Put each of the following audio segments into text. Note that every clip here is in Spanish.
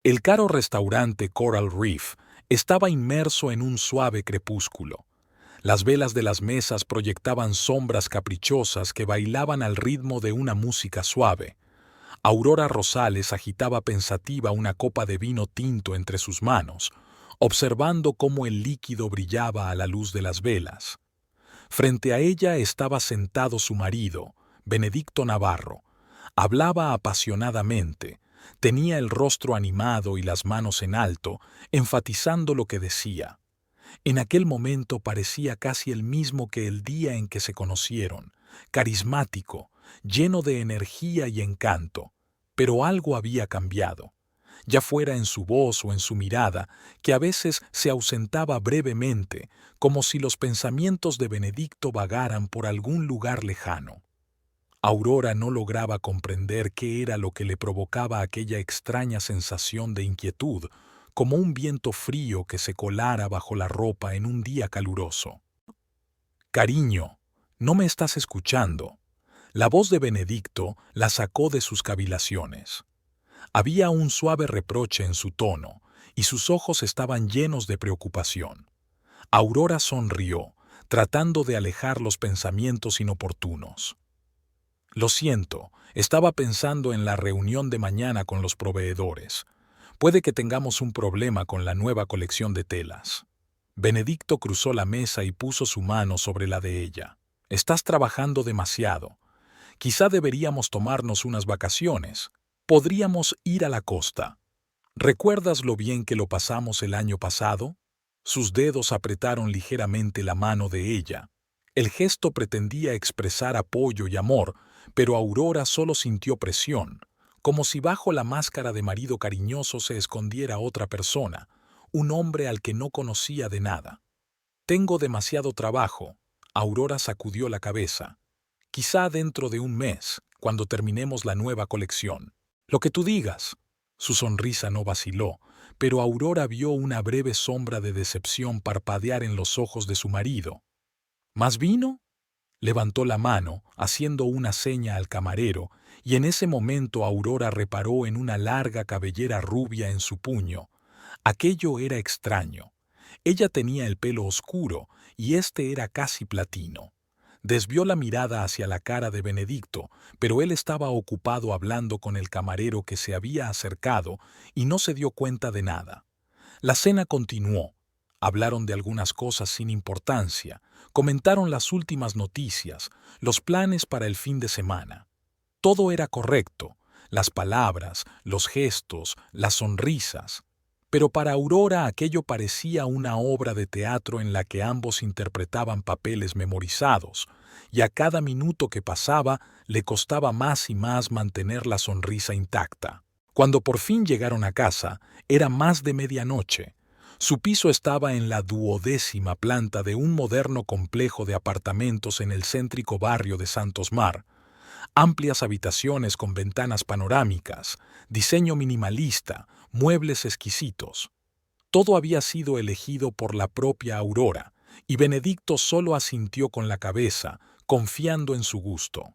El caro restaurante Coral Reef estaba inmerso en un suave crepúsculo. Las velas de las mesas proyectaban sombras caprichosas que bailaban al ritmo de una música suave. Aurora Rosales agitaba pensativa una copa de vino tinto entre sus manos, observando cómo el líquido brillaba a la luz de las velas. Frente a ella estaba sentado su marido, Benedicto Navarro. Hablaba apasionadamente, tenía el rostro animado y las manos en alto, enfatizando lo que decía. En aquel momento parecía casi el mismo que el día en que se conocieron, carismático, lleno de energía y encanto, pero algo había cambiado, ya fuera en su voz o en su mirada, que a veces se ausentaba brevemente, como si los pensamientos de Benedicto vagaran por algún lugar lejano. Aurora no lograba comprender qué era lo que le provocaba aquella extraña sensación de inquietud, como un viento frío que se colara bajo la ropa en un día caluroso. «Cariño, no me estás escuchando». La voz de Benedicto la sacó de sus cavilaciones. Había un suave reproche en su tono, y sus ojos estaban llenos de preocupación. Aurora sonrió, tratando de alejar los pensamientos inoportunos. «Lo siento, estaba pensando en la reunión de mañana con los proveedores. Puede que tengamos un problema con la nueva colección de telas». Benedicto cruzó la mesa y puso su mano sobre la de ella. «Estás trabajando demasiado. Quizá deberíamos tomarnos unas vacaciones. Podríamos ir a la costa. ¿Recuerdas lo bien que lo pasamos el año pasado?» Sus dedos apretaron ligeramente la mano de ella. El gesto pretendía expresar apoyo y amor, pero Aurora solo sintió presión, como si bajo la máscara de marido cariñoso se escondiera otra persona, un hombre al que no conocía de nada. «Tengo demasiado trabajo». Aurora sacudió la cabeza. «Quizá dentro de un mes, cuando terminemos la nueva colección». «Lo que tú digas». Su sonrisa no vaciló, pero Aurora vio una breve sombra de decepción parpadear en los ojos de su marido. «¿Más vino?». Levantó la mano, haciendo una seña al camarero, y en ese momento Aurora reparó en una larga cabellera rubia en su puño. Aquello era extraño. Ella tenía el pelo oscuro, y este era casi platino. Desvió la mirada hacia la cara de Benedicto, pero él estaba ocupado hablando con el camarero que se había acercado y no se dio cuenta de nada. La cena continuó. Hablaron de algunas cosas sin importancia, comentaron las últimas noticias, los planes para el fin de semana. Todo era correcto, las palabras, los gestos, las sonrisas. Pero para Aurora aquello parecía una obra de teatro en la que ambos interpretaban papeles memorizados, y a cada minuto que pasaba le costaba más y más mantener la sonrisa intacta. Cuando por fin llegaron a casa, era más de medianoche. Su piso estaba en la 12ª planta de un moderno complejo de apartamentos en el céntrico barrio de Santos Mar. Amplias habitaciones con ventanas panorámicas, diseño minimalista, muebles exquisitos. Todo había sido elegido por la propia Aurora, y Benedicto solo asintió con la cabeza, confiando en su gusto.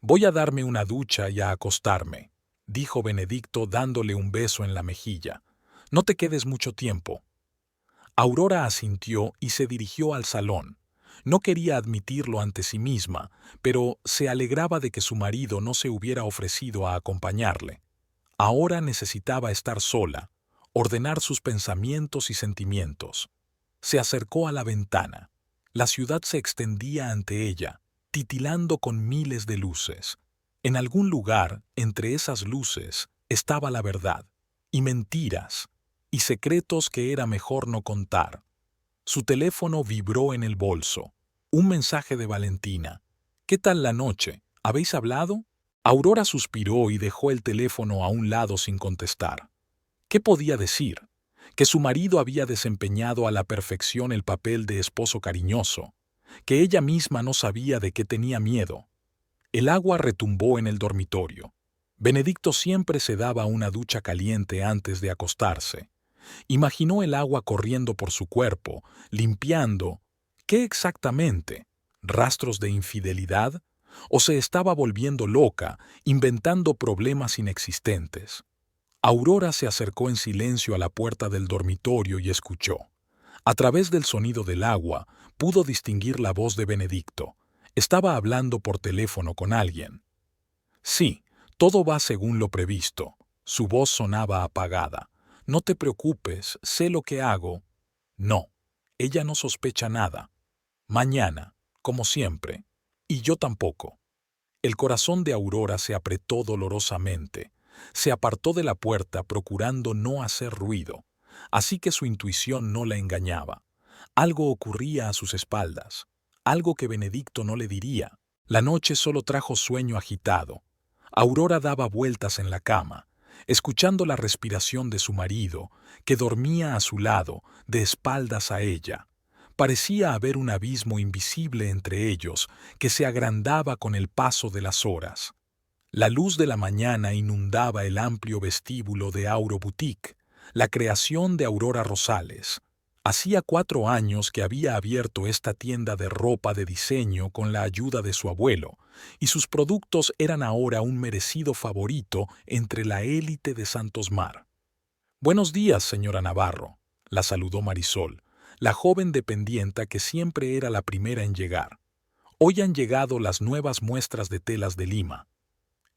«Voy a darme una ducha y a acostarme», dijo Benedicto dándole un beso en la mejilla. «No te quedes mucho tiempo». Aurora asintió y se dirigió al salón. No quería admitirlo ante sí misma, pero se alegraba de que su marido no se hubiera ofrecido a acompañarle. Ahora necesitaba estar sola, ordenar sus pensamientos y sentimientos. Se acercó a la ventana. La ciudad se extendía ante ella, titilando con miles de luces. En algún lugar, entre esas luces, estaba la verdad, y mentiras, y secretos que era mejor no contar. Su teléfono vibró en el bolso. Un mensaje de Valentina. «¿Qué tal la noche? ¿Habéis hablado?». Aurora suspiró y dejó el teléfono a un lado sin contestar. ¿Qué podía decir? Que su marido había desempeñado a la perfección el papel de esposo cariñoso, que ella misma no sabía de qué tenía miedo. El agua retumbó en el dormitorio. Benedicto siempre se daba una ducha caliente antes de acostarse. Imaginó el agua corriendo por su cuerpo, limpiando. ¿Qué exactamente? ¿Rastros de infidelidad? ¿O se estaba volviendo loca, inventando problemas inexistentes? Aurora se acercó en silencio a la puerta del dormitorio y escuchó. A través del sonido del agua, pudo distinguir la voz de Benedicto. Estaba hablando por teléfono con alguien. Sí, todo va según lo previsto. Su voz sonaba apagada. No te preocupes, sé lo que hago. No, ella no sospecha nada. Mañana, como siempre. Y yo tampoco. El corazón de Aurora se apretó dolorosamente. Se apartó de la puerta procurando no hacer ruido. Así que su intuición no la engañaba. Algo ocurría a sus espaldas. Algo que Benedicto no le diría. La noche solo trajo sueño agitado. Aurora daba vueltas en la cama, escuchando la respiración de su marido, que dormía a su lado, de espaldas a ella. Parecía haber un abismo invisible entre ellos, que se agrandaba con el paso de las horas. La luz de la mañana inundaba el amplio vestíbulo de Auro Boutique, la creación de Aurora Rosales. Hacía 4 años que había abierto esta tienda de ropa de diseño con la ayuda de su abuelo, y sus productos eran ahora un merecido favorito entre la élite de Santos Mar. «Buenos días, señora Navarro», la saludó Marisol, la joven dependienta que siempre era la primera en llegar. «Hoy han llegado las nuevas muestras de telas de Lima».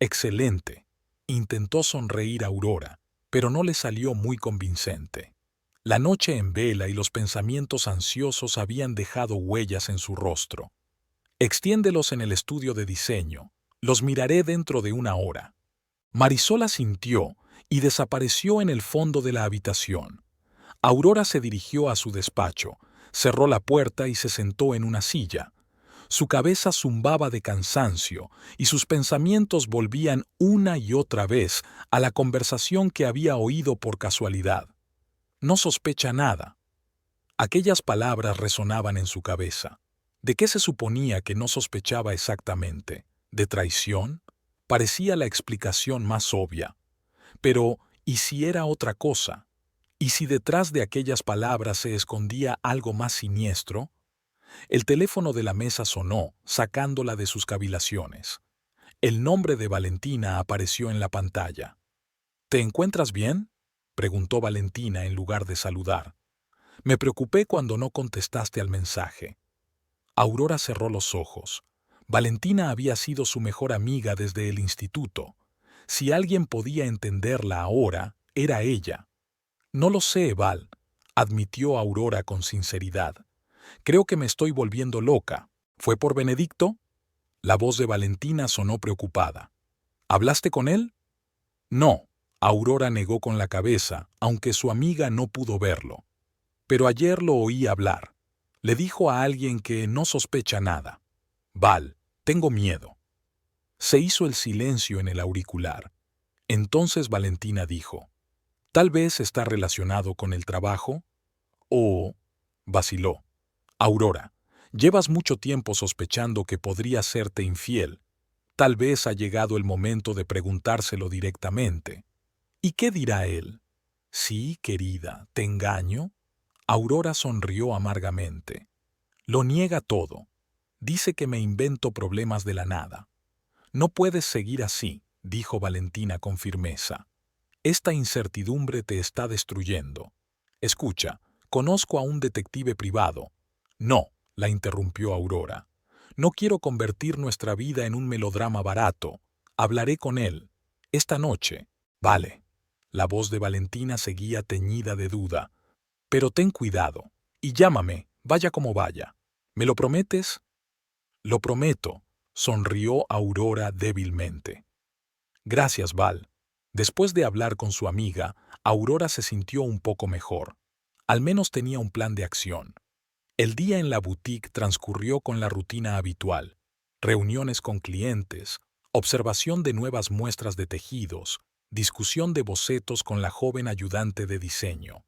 «Excelente», intentó sonreír Aurora, pero no le salió muy convincente. La noche en vela y los pensamientos ansiosos habían dejado huellas en su rostro. «Extiéndelos en el estudio de diseño. Los miraré dentro de 1 hora». Marisol asintió y desapareció en el fondo de la habitación. Aurora se dirigió a su despacho, cerró la puerta y se sentó en una silla. Su cabeza zumbaba de cansancio y sus pensamientos volvían una y otra vez a la conversación que había oído por casualidad. No sospecha nada. Aquellas palabras resonaban en su cabeza. ¿De qué se suponía que no sospechaba exactamente? ¿De traición? Parecía la explicación más obvia. Pero, ¿y si era otra cosa? ¿Y si detrás de aquellas palabras se escondía algo más siniestro? El teléfono de la mesa sonó, sacándola de sus cavilaciones. El nombre de Valentina apareció en la pantalla. «¿Te encuentras bien?», preguntó Valentina en lugar de saludar. «Me preocupé cuando no contestaste al mensaje». Aurora cerró los ojos. Valentina había sido su mejor amiga desde el instituto. Si alguien podía entenderla ahora, era ella. «No lo sé, Val», admitió Aurora con sinceridad. «Creo que me estoy volviendo loca. ¿Fue por Benedicto?». La voz de Valentina sonó preocupada. «¿Hablaste con él?». «No», Aurora negó con la cabeza, aunque su amiga no pudo verlo. «Pero ayer lo oí hablar. Le dijo a alguien que no sospecha nada. Val, tengo miedo». Se hizo el silencio en el auricular. Entonces Valentina dijo: «Tal vez está relacionado con el trabajo». «O…», vaciló. «Aurora, llevas mucho tiempo sospechando que podría serte infiel. Tal vez ha llegado el momento de preguntárselo directamente». «¿Y qué dirá él?». «Sí, querida, ¿te engaño?». Aurora sonrió amargamente. «Lo niega todo. Dice que me invento problemas de la nada». «No puedes seguir así», dijo Valentina con firmeza. «Esta incertidumbre te está destruyendo. Escucha, conozco a un detective privado». «No», la interrumpió Aurora. «No quiero convertir nuestra vida en un melodrama barato. Hablaré con él. Esta noche». «Vale». La voz de Valentina seguía teñida de duda. «Pero ten cuidado. Y llámame, vaya como vaya. ¿Me lo prometes?». «Lo prometo», sonrió Aurora débilmente. «Gracias, Val». Después de hablar con su amiga, Aurora se sintió un poco mejor. Al menos tenía un plan de acción. El día en la boutique transcurrió con la rutina habitual: reuniones con clientes, observación de nuevas muestras de tejidos, discusión de bocetos con la joven ayudante de diseño.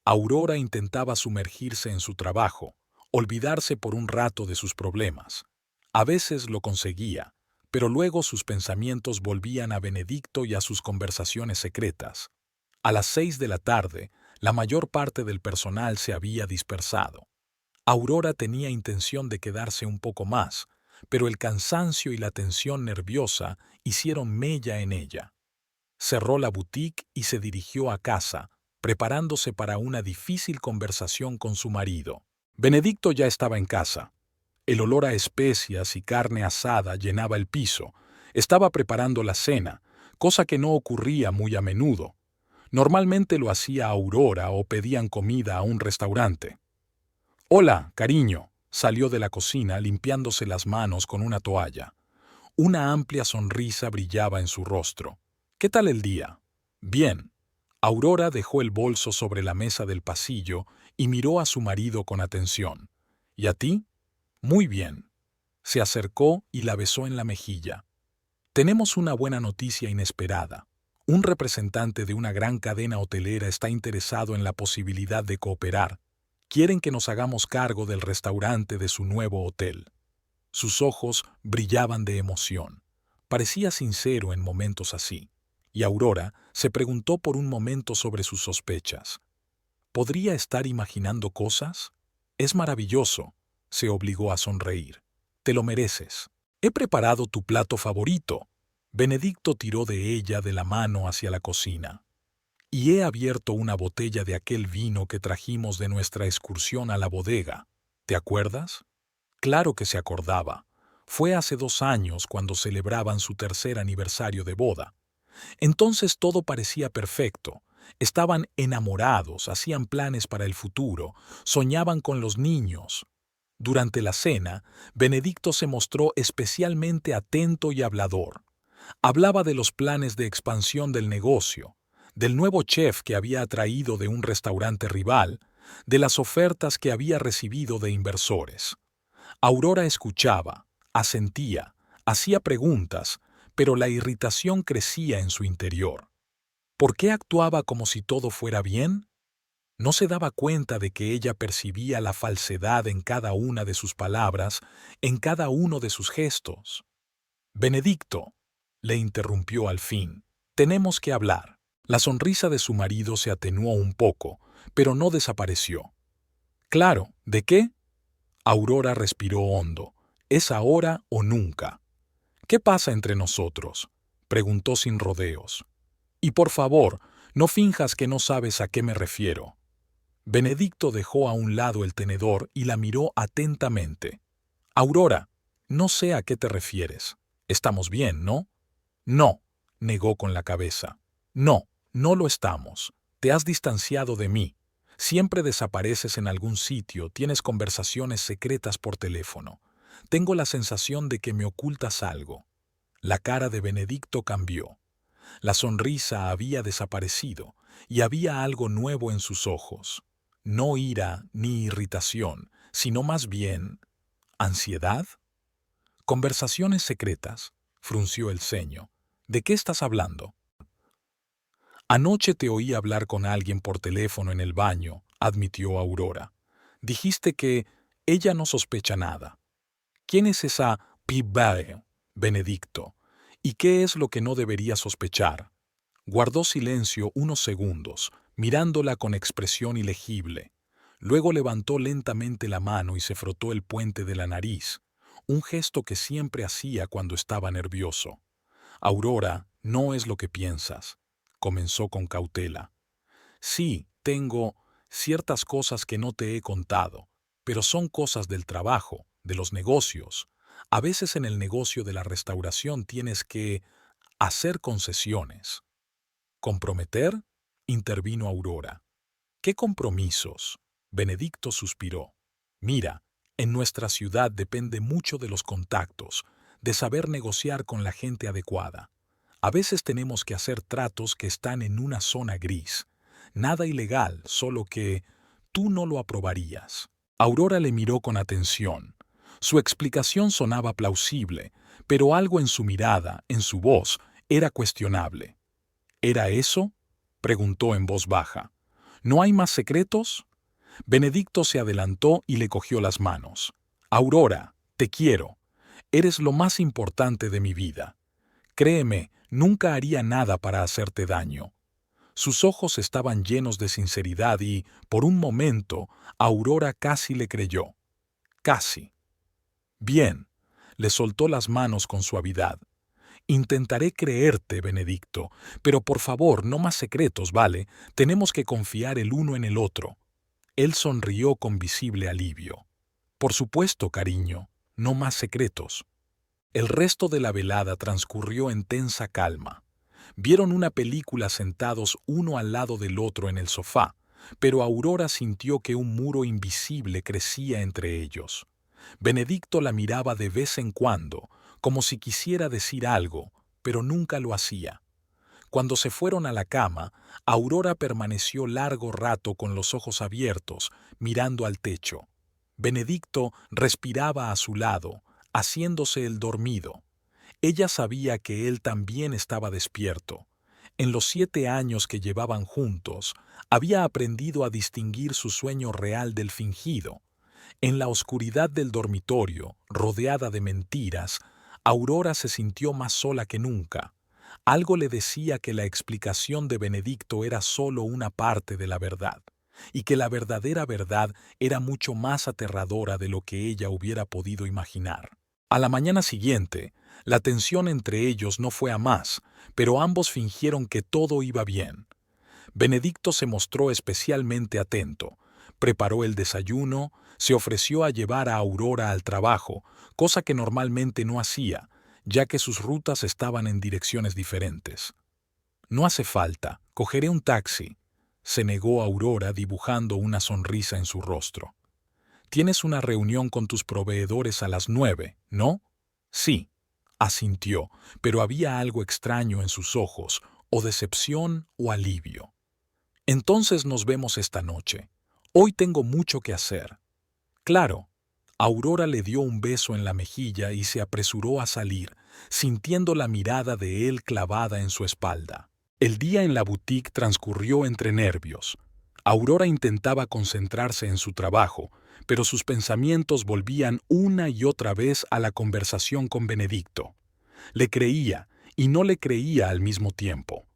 Aurora intentaba sumergirse en su trabajo, olvidarse por un rato de sus problemas. A veces lo conseguía, pero luego sus pensamientos volvían a Benedicto y a sus conversaciones secretas. A las 6 de la tarde, la mayor parte del personal se había dispersado. Aurora tenía intención de quedarse un poco más, pero el cansancio y la tensión nerviosa hicieron mella en ella. Cerró la boutique y se dirigió a casa, preparándose para una difícil conversación con su marido. Benedicto ya estaba en casa. El olor a especias y carne asada llenaba el piso. Estaba preparando la cena, cosa que no ocurría muy a menudo. Normalmente lo hacía Aurora o pedían comida a un restaurante. «Hola, cariño», salió de la cocina limpiándose las manos con una toalla. Una amplia sonrisa brillaba en su rostro. «¿Qué tal el día?» «Bien». Aurora dejó el bolso sobre la mesa del pasillo y miró a su marido con atención. «¿Y a ti?» «Muy bien». Se acercó y la besó en la mejilla. «Tenemos una buena noticia inesperada. Un representante de una gran cadena hotelera está interesado en la posibilidad de cooperar. Quieren que nos hagamos cargo del restaurante de su nuevo hotel». Sus ojos brillaban de emoción. Parecía sincero en momentos así. Y Aurora se preguntó por un momento sobre sus sospechas. ¿Podría estar imaginando cosas? Es maravilloso. Se obligó a sonreír. Te lo mereces. He preparado tu plato favorito. Benedicto tiró de ella de la mano hacia la cocina. Y he abierto una botella de aquel vino que trajimos de nuestra excursión a la bodega. ¿Te acuerdas? Claro que se acordaba. Fue hace 2 años cuando celebraban su tercer aniversario de boda. Entonces todo parecía perfecto. Estaban enamorados, hacían planes para el futuro, soñaban con los niños. Durante la cena, Benedicto se mostró especialmente atento y hablador. Hablaba de los planes de expansión del negocio, del nuevo chef que había traído de un restaurante rival, de las ofertas que había recibido de inversores. Aurora escuchaba, asentía, hacía preguntas, pero la irritación crecía en su interior. ¿Por qué actuaba como si todo fuera bien? ¿No se daba cuenta de que ella percibía la falsedad en cada una de sus palabras, en cada uno de sus gestos? «Benedicto», le interrumpió al fin, «tenemos que hablar». La sonrisa de su marido se atenuó un poco, pero no desapareció. «Claro, ¿de qué?» Aurora respiró hondo. «Es ahora o nunca». «¿Qué pasa entre nosotros?», preguntó sin rodeos. «Y por favor, no finjas que no sabes a qué me refiero». Benedicto dejó a un lado el tenedor y la miró atentamente. «Aurora, no sé a qué te refieres. Estamos bien, ¿no?» «No», negó con la cabeza. «No, no lo estamos. Te has distanciado de mí. Siempre desapareces en algún sitio, tienes conversaciones secretas por teléfono. Tengo la sensación de que me ocultas algo». La cara de Benedicto cambió. La sonrisa había desaparecido y había algo nuevo en sus ojos. No ira ni irritación, sino más bien ¿ansiedad? «Conversaciones secretas», frunció el ceño. «¿De qué estás hablando?» «Anoche te oí hablar con alguien por teléfono en el baño», admitió Aurora. «Dijiste que ella no sospecha nada». «¿Quién es esa pibae, Benedicto? ¿Y qué es lo que no debería sospechar?» Guardó silencio unos segundos, mirándola con expresión ilegible. Luego levantó lentamente la mano y se frotó el puente de la nariz, un gesto que siempre hacía cuando estaba nervioso. «Aurora, no es lo que piensas», comenzó con cautela. «Sí, tengo ciertas cosas que no te he contado, pero son cosas del trabajo, de los negocios. A veces en el negocio de la restauración tienes que hacer concesiones». «¿Comprometer?», intervino Aurora. «¿Qué compromisos?». Benedicto suspiró. «Mira, en nuestra ciudad depende mucho de los contactos, de saber negociar con la gente adecuada. A veces tenemos que hacer tratos que están en una zona gris. Nada ilegal, solo que tú no lo aprobarías». Aurora le miró con atención. Su explicación sonaba plausible, pero algo en su mirada, en su voz, era cuestionable. «¿Era eso?», preguntó en voz baja. «¿No hay más secretos?». Benedicto se adelantó y le cogió las manos. «Aurora, te quiero. Eres lo más importante de mi vida. Créeme, nunca haría nada para hacerte daño». Sus ojos estaban llenos de sinceridad y, por un momento, Aurora casi le creyó. Casi. «Bien», le soltó las manos con suavidad. Intentaré creerte, Benedicto, pero por favor, no más secretos, ¿vale? Tenemos que confiar el uno en el otro. Él sonrió con visible alivio. Por supuesto, cariño, no más secretos. El resto de la velada transcurrió en tensa calma. Vieron una película sentados uno al lado del otro en el sofá, pero Aurora sintió que un muro invisible crecía entre ellos. Benedicto la miraba de vez en cuando, como si quisiera decir algo, pero nunca lo hacía. Cuando se fueron a la cama, Aurora permaneció largo rato con los ojos abiertos, mirando al techo. Benedicto respiraba a su lado, haciéndose el dormido. Ella sabía que él también estaba despierto. En los 7 años que llevaban juntos, había aprendido a distinguir su sueño real del fingido. En la oscuridad del dormitorio, rodeada de mentiras, Aurora se sintió más sola que nunca. Algo le decía que la explicación de Benedicto era solo una parte de la verdad, y que la verdadera verdad era mucho más aterradora de lo que ella hubiera podido imaginar. A la mañana siguiente, la tensión entre ellos no fue a más, pero ambos fingieron que todo iba bien. Benedicto se mostró especialmente atento, preparó el desayuno, se ofreció a llevar a Aurora al trabajo, cosa que normalmente no hacía, ya que sus rutas estaban en direcciones diferentes. No hace falta, cogeré un taxi, se negó Aurora dibujando una sonrisa en su rostro. Tienes una reunión con tus proveedores a las 9, ¿no? Sí, asintió, pero había algo extraño en sus ojos, o decepción o alivio. Entonces nos vemos esta noche. Hoy tengo mucho que hacer. Claro. Aurora le dio un beso en la mejilla y se apresuró a salir, sintiendo la mirada de él clavada en su espalda. El día en la boutique transcurrió entre nervios. Aurora intentaba concentrarse en su trabajo, pero sus pensamientos volvían una y otra vez a la conversación con Benedicto. Le creía y no le creía al mismo tiempo.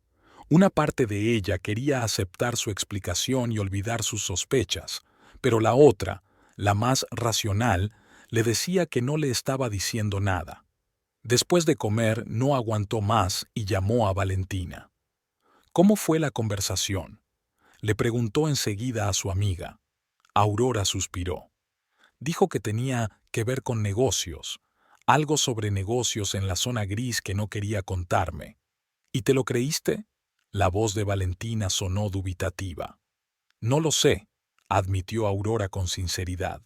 Una parte de ella quería aceptar su explicación y olvidar sus sospechas, pero la otra, la más racional, le decía que no le estaba diciendo nada. Después de comer, no aguantó más y llamó a Valentina. ¿Cómo fue la conversación?, le preguntó enseguida a su amiga. Aurora suspiró. Dijo que tenía que ver con negocios, algo sobre negocios en la zona gris que no quería contarme. ¿Y te lo creíste? La voz de Valentina sonó dubitativa. No lo sé, admitió Aurora con sinceridad.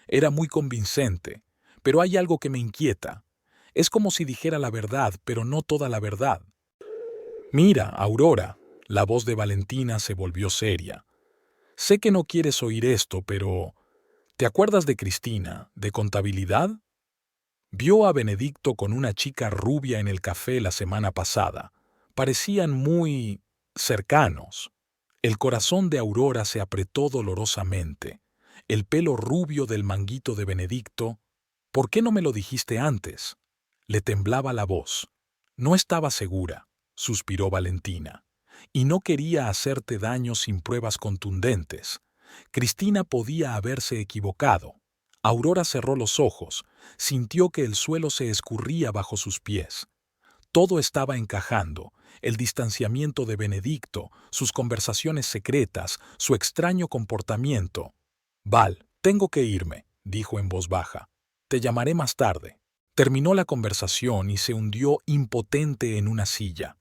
Era muy convincente, pero hay algo que me inquieta. Es como si dijera la verdad, pero no toda la verdad. Mira, Aurora, la voz de Valentina se volvió seria. Sé que no quieres oír esto, pero ¿te acuerdas de Cristina, de contabilidad? Vio a Benedicto con una chica rubia en el café la semana pasada. Parecían muy cercanos. El corazón de Aurora se apretó dolorosamente. El pelo rubio del manguito de Benedicto. ¿Por qué no me lo dijiste antes? Le temblaba la voz. No estaba segura, suspiró Valentina, y no quería hacerte daño sin pruebas contundentes. Cristina podía haberse equivocado. Aurora cerró los ojos, sintió que el suelo se escurría bajo sus pies. Todo estaba encajando, el distanciamiento de Benedicto, sus conversaciones secretas, su extraño comportamiento. Val, tengo que irme, dijo en voz baja. Te llamaré más tarde. Terminó la conversación y se hundió impotente en una silla.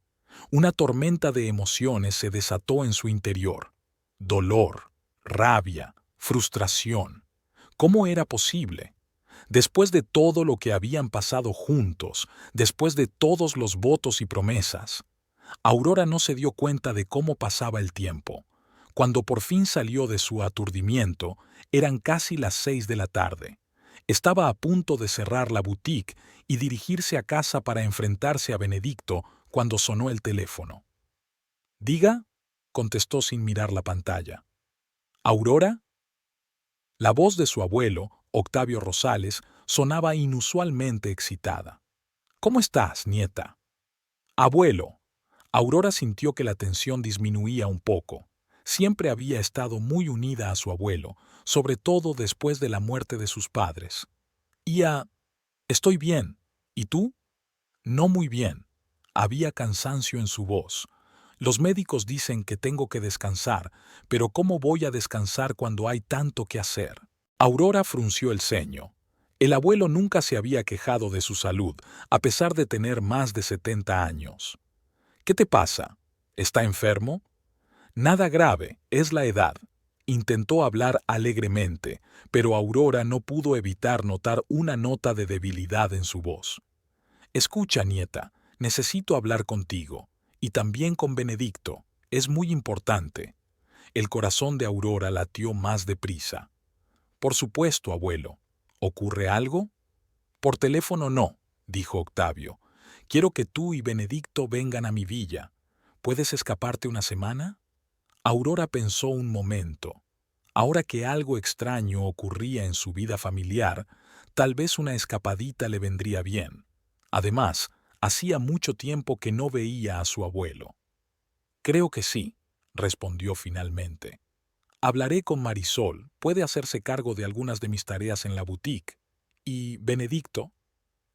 Una tormenta de emociones se desató en su interior. Dolor, rabia, frustración. ¿Cómo era posible? Después de todo lo que habían pasado juntos, después de todos los votos y promesas, Aurora no se dio cuenta de cómo pasaba el tiempo. Cuando por fin salió de su aturdimiento, eran casi las 6 de la tarde. Estaba a punto de cerrar la boutique y dirigirse a casa para enfrentarse a Benedicto cuando sonó el teléfono. «¿Diga?», contestó sin mirar la pantalla. «¿Aurora?». La voz de su abuelo, Octavio Rosales, sonaba inusualmente excitada. «¿Cómo estás, nieta?». «Abuelo». Aurora sintió que la tensión disminuía un poco. Siempre había estado muy unida a su abuelo, sobre todo después de la muerte de sus padres. «Estoy bien. ¿Y tú?». «No muy bien. Había cansancio en su voz. Los médicos dicen que tengo que descansar, pero ¿cómo voy a descansar cuando hay tanto que hacer? Aurora frunció el ceño. El abuelo nunca se había quejado de su salud, a pesar de tener más de 70 años. ¿Qué te pasa? ¿Está enfermo? Nada grave, es la edad. Intentó hablar alegremente, pero Aurora no pudo evitar notar una nota de debilidad en su voz. Escucha, nieta, necesito hablar contigo, y también con Benedicto, es muy importante. El corazón de Aurora latió más deprisa. Por supuesto, abuelo. ¿Ocurre algo? Por teléfono no, dijo Octavio. Quiero que tú y Benedicto vengan a mi villa. ¿Puedes escaparte una semana? Aurora pensó un momento. Ahora que algo extraño ocurría en su vida familiar, tal vez una escapadita le vendría bien. Además, hacía mucho tiempo que no veía a su abuelo. Creo que sí, respondió finalmente. Hablaré con Marisol, puede hacerse cargo de algunas de mis tareas en la boutique. ¿Y Benedicto?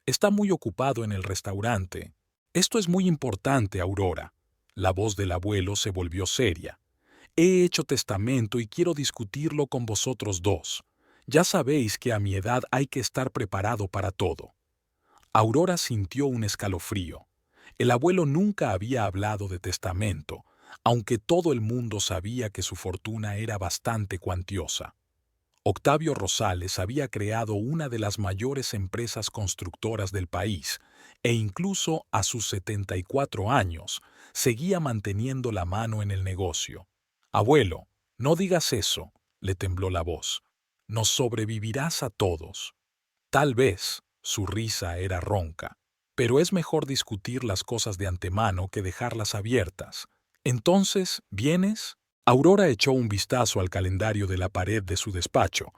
Está muy ocupado en el restaurante. Esto es muy importante, Aurora. La voz del abuelo se volvió seria. He hecho testamento y quiero discutirlo con vosotros dos. Ya sabéis que a mi edad hay que estar preparado para todo. Aurora sintió un escalofrío. El abuelo nunca había hablado de testamento, aunque todo el mundo sabía que su fortuna era bastante cuantiosa. Octavio Rosales había creado una de las mayores empresas constructoras del país, e incluso a sus 74 años seguía manteniendo la mano en el negocio. Abuelo, no digas eso, le tembló la voz. Nos sobrevivirás a todos. Tal vez, su risa era ronca, pero es mejor discutir las cosas de antemano que dejarlas abiertas. Entonces, ¿vienes? Aurora echó un vistazo al calendario de la pared de su despacho.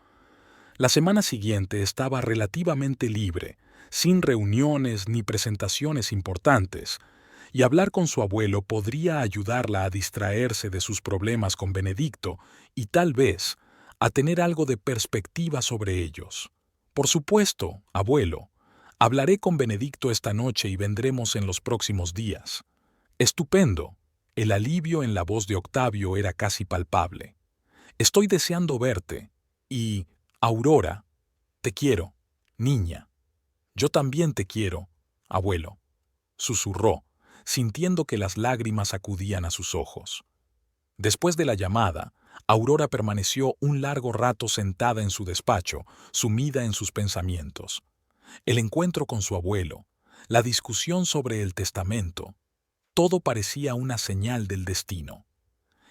La semana siguiente estaba relativamente libre, sin reuniones ni presentaciones importantes, y hablar con su abuelo podría ayudarla a distraerse de sus problemas con Benedicto y tal vez a tener algo de perspectiva sobre ellos. Por supuesto, abuelo, hablaré con Benedicto esta noche y vendremos en los próximos días. Estupendo. El alivio en la voz de Octavio era casi palpable. Estoy deseando verte. Y, Aurora, te quiero, niña. Yo también te quiero, abuelo, susurró, sintiendo que las lágrimas acudían a sus ojos. Después de la llamada, Aurora permaneció un largo rato sentada en su despacho, sumida en sus pensamientos. El encuentro con su abuelo, la discusión sobre el testamento, todo parecía una señal del destino.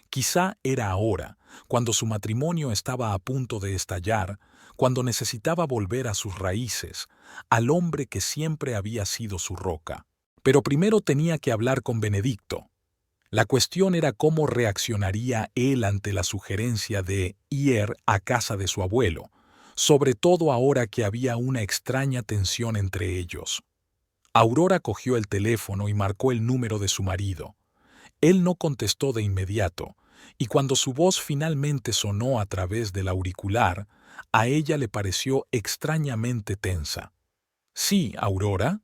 Quizá era ahora, cuando su matrimonio estaba a punto de estallar, cuando necesitaba volver a sus raíces, al hombre que siempre había sido su roca. Pero primero tenía que hablar con Benedicto. La cuestión era cómo reaccionaría él ante la sugerencia de ir a casa de su abuelo, sobre todo ahora que había una extraña tensión entre ellos. Aurora cogió el teléfono y marcó el número de su marido. Él no contestó de inmediato, y cuando su voz finalmente sonó a través del auricular, a ella le pareció extrañamente tensa. «Sí, Aurora».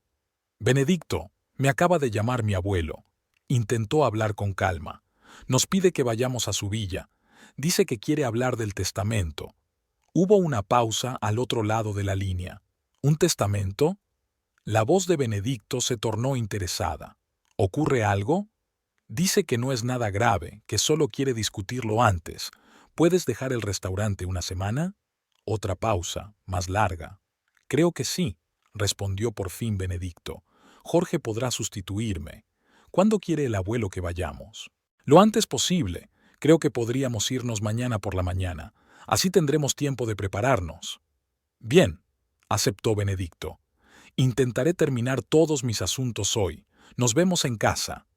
«Benedicto, me acaba de llamar mi abuelo». Intentó hablar con calma. «Nos pide que vayamos a su villa. Dice que quiere hablar del testamento». Hubo una pausa al otro lado de la línea. «¿Un testamento?» La voz de Benedicto se tornó interesada. «¿Ocurre algo?» «Dice que no es nada grave, que solo quiere discutirlo antes. ¿Puedes dejar el restaurante una semana?» Otra pausa, más larga. «Creo que sí», respondió por fin Benedicto. «Jorge podrá sustituirme. ¿Cuándo quiere el abuelo que vayamos?» «Lo antes posible. Creo que podríamos irnos mañana por la mañana. Así tendremos tiempo de prepararnos». «Bien», aceptó Benedicto. «Intentaré terminar todos mis asuntos hoy. Nos vemos en casa».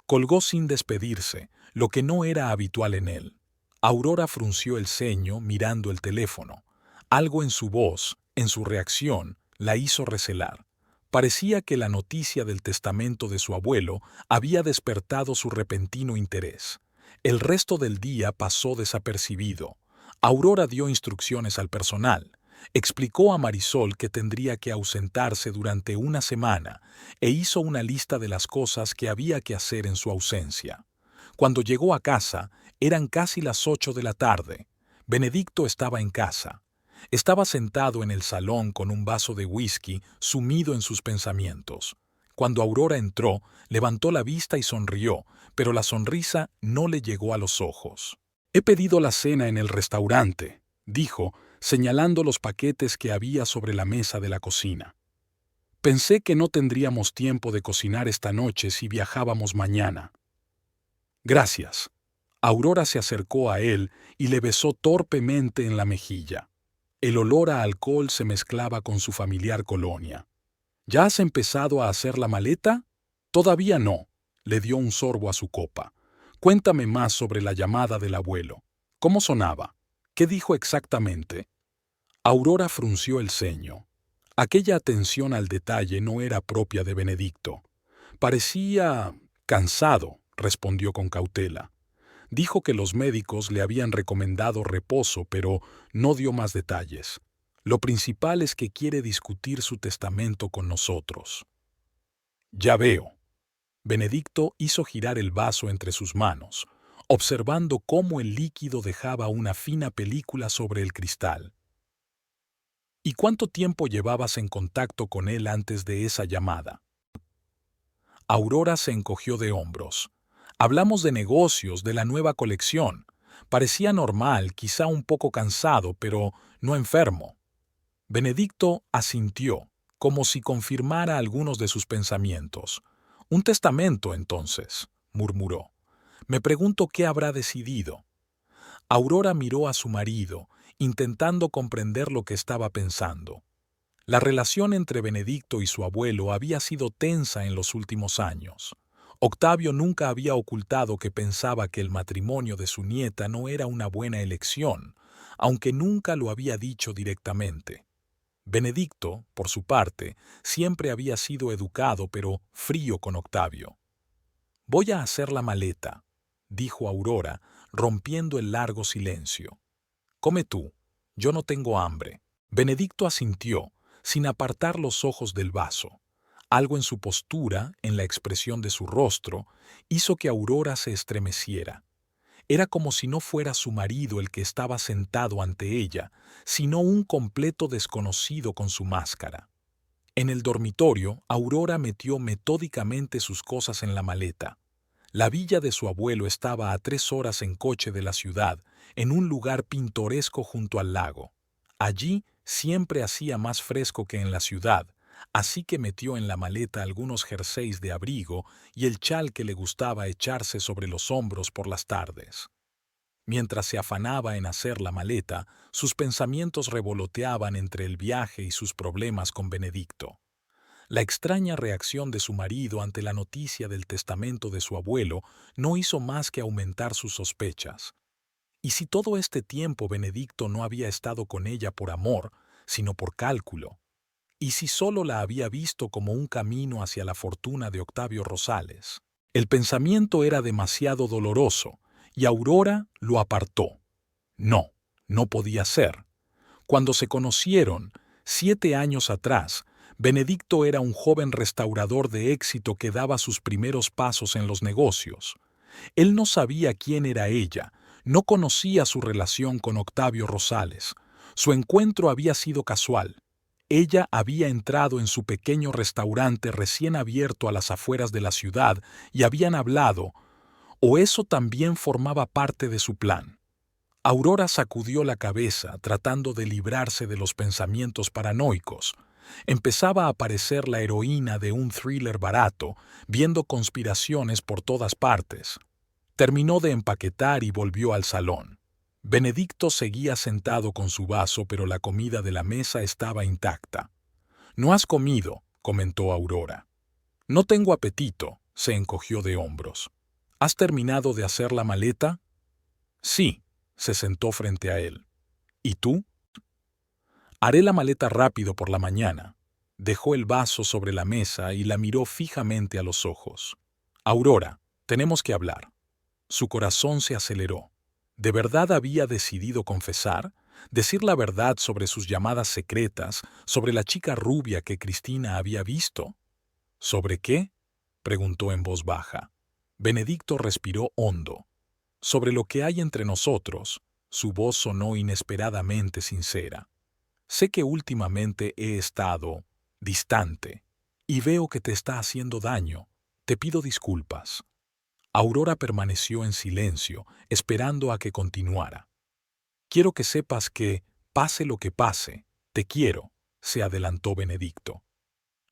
Colgó sin despedirse, lo que no era habitual en él. Aurora frunció el ceño mirando el teléfono. Algo en su voz, en su reacción, la hizo recelar. Parecía que la noticia del testamento de su abuelo había despertado su repentino interés. El resto del día pasó desapercibido. Aurora dio instrucciones al personal. Explicó a Marisol que tendría que ausentarse durante una semana e hizo una lista de las cosas que había que hacer en su ausencia. Cuando llegó a casa, eran casi las 8 de la tarde. Benedicto estaba en casa. Estaba sentado en el salón con un vaso de whisky, sumido en sus pensamientos. Cuando Aurora entró, levantó la vista y sonrió, pero la sonrisa no le llegó a los ojos. «He pedido la cena en el restaurante», dijo, señalando los paquetes que había sobre la mesa de la cocina. «Pensé que no tendríamos tiempo de cocinar esta noche si viajábamos mañana». «Gracias». Aurora se acercó a él y le besó torpemente en la mejilla. El olor a alcohol se mezclaba con su familiar colonia. «¿Ya has empezado a hacer la maleta?» «Todavía no», le dio un sorbo a su copa. «Cuéntame más sobre la llamada del abuelo. ¿Cómo sonaba? ¿Qué dijo exactamente?» Aurora frunció el ceño. Aquella atención al detalle no era propia de Benedicto. «Parecía cansado», respondió con cautela. Dijo que los médicos le habían recomendado reposo, pero no dio más detalles. Lo principal es que quiere discutir su testamento con nosotros. «Ya veo». Benedicto hizo girar el vaso entre sus manos, observando cómo el líquido dejaba una fina película sobre el cristal. «¿Y cuánto tiempo llevabas en contacto con él antes de esa llamada?» Aurora se encogió de hombros. «Hablamos de negocios, de la nueva colección. Parecía normal, quizá un poco cansado, pero no enfermo». Benedicto asintió, como si confirmara algunos de sus pensamientos. «Un testamento, entonces», murmuró. «Me pregunto qué habrá decidido». Aurora miró a su marido, intentando comprender lo que estaba pensando. La relación entre Benedicto y su abuelo había sido tensa en los últimos años. Octavio nunca había ocultado que pensaba que el matrimonio de su nieta no era una buena elección, aunque nunca lo había dicho directamente. Benedicto, por su parte, siempre había sido educado pero frío con Octavio. «Voy a hacer la maleta», dijo Aurora, rompiendo el largo silencio. «Come tú, yo no tengo hambre». Benedicto asintió, sin apartar los ojos del vaso. Algo en su postura, en la expresión de su rostro, hizo que Aurora se estremeciera. Era como si no fuera su marido el que estaba sentado ante ella, sino un completo desconocido con su máscara. En el dormitorio, Aurora metió metódicamente sus cosas en la maleta. La villa de su abuelo estaba a 3 horas en coche de la ciudad, en un lugar pintoresco junto al lago. Allí siempre hacía más fresco que en la ciudad, así que metió en la maleta algunos jerseys de abrigo y el chal que le gustaba echarse sobre los hombros por las tardes. Mientras se afanaba en hacer la maleta, sus pensamientos revoloteaban entre el viaje y sus problemas con Benedicto. La extraña reacción de su marido ante la noticia del testamento de su abuelo no hizo más que aumentar sus sospechas. ¿Y si todo este tiempo Benedicto no había estado con ella por amor, sino por cálculo? ¿Y si solo la había visto como un camino hacia la fortuna de Octavio Rosales? El pensamiento era demasiado doloroso, y Aurora lo apartó. No, no podía ser. Cuando se conocieron, 7 años atrás, Benedicto era un joven restaurador de éxito que daba sus primeros pasos en los negocios. Él no sabía quién era ella, no conocía su relación con Octavio Rosales. Su encuentro había sido casual. Ella había entrado en su pequeño restaurante recién abierto a las afueras de la ciudad y habían hablado, o eso también formaba parte de su plan. Aurora sacudió la cabeza tratando de librarse de los pensamientos paranoicos. Empezaba a aparecer la heroína de un thriller barato, viendo conspiraciones por todas partes. Terminó de empaquetar y volvió al salón. Benedicto seguía sentado con su vaso, pero la comida de la mesa estaba intacta. «No has comido», comentó Aurora. «No tengo apetito», se encogió de hombros. «¿Has terminado de hacer la maleta?» «Sí», se sentó frente a él. «¿Y tú?» «Haré la maleta rápido por la mañana». Dejó el vaso sobre la mesa y la miró fijamente a los ojos. «Aurora, tenemos que hablar». Su corazón se aceleró. ¿De verdad había decidido confesar? decir la verdad sobre sus llamadas secretas, sobre la chica rubia que Cristina había visto. ¿Sobre qué?, preguntó en voz baja. Benedicto respiró hondo. Sobre lo que hay entre nosotros. Su voz sonó inesperadamente sincera. Sé que últimamente he estado distante y veo que te está haciendo daño. Te pido disculpas. Aurora permaneció en silencio, esperando a que continuara. Quiero que sepas que, pase lo que pase, te quiero, se adelantó Benedicto.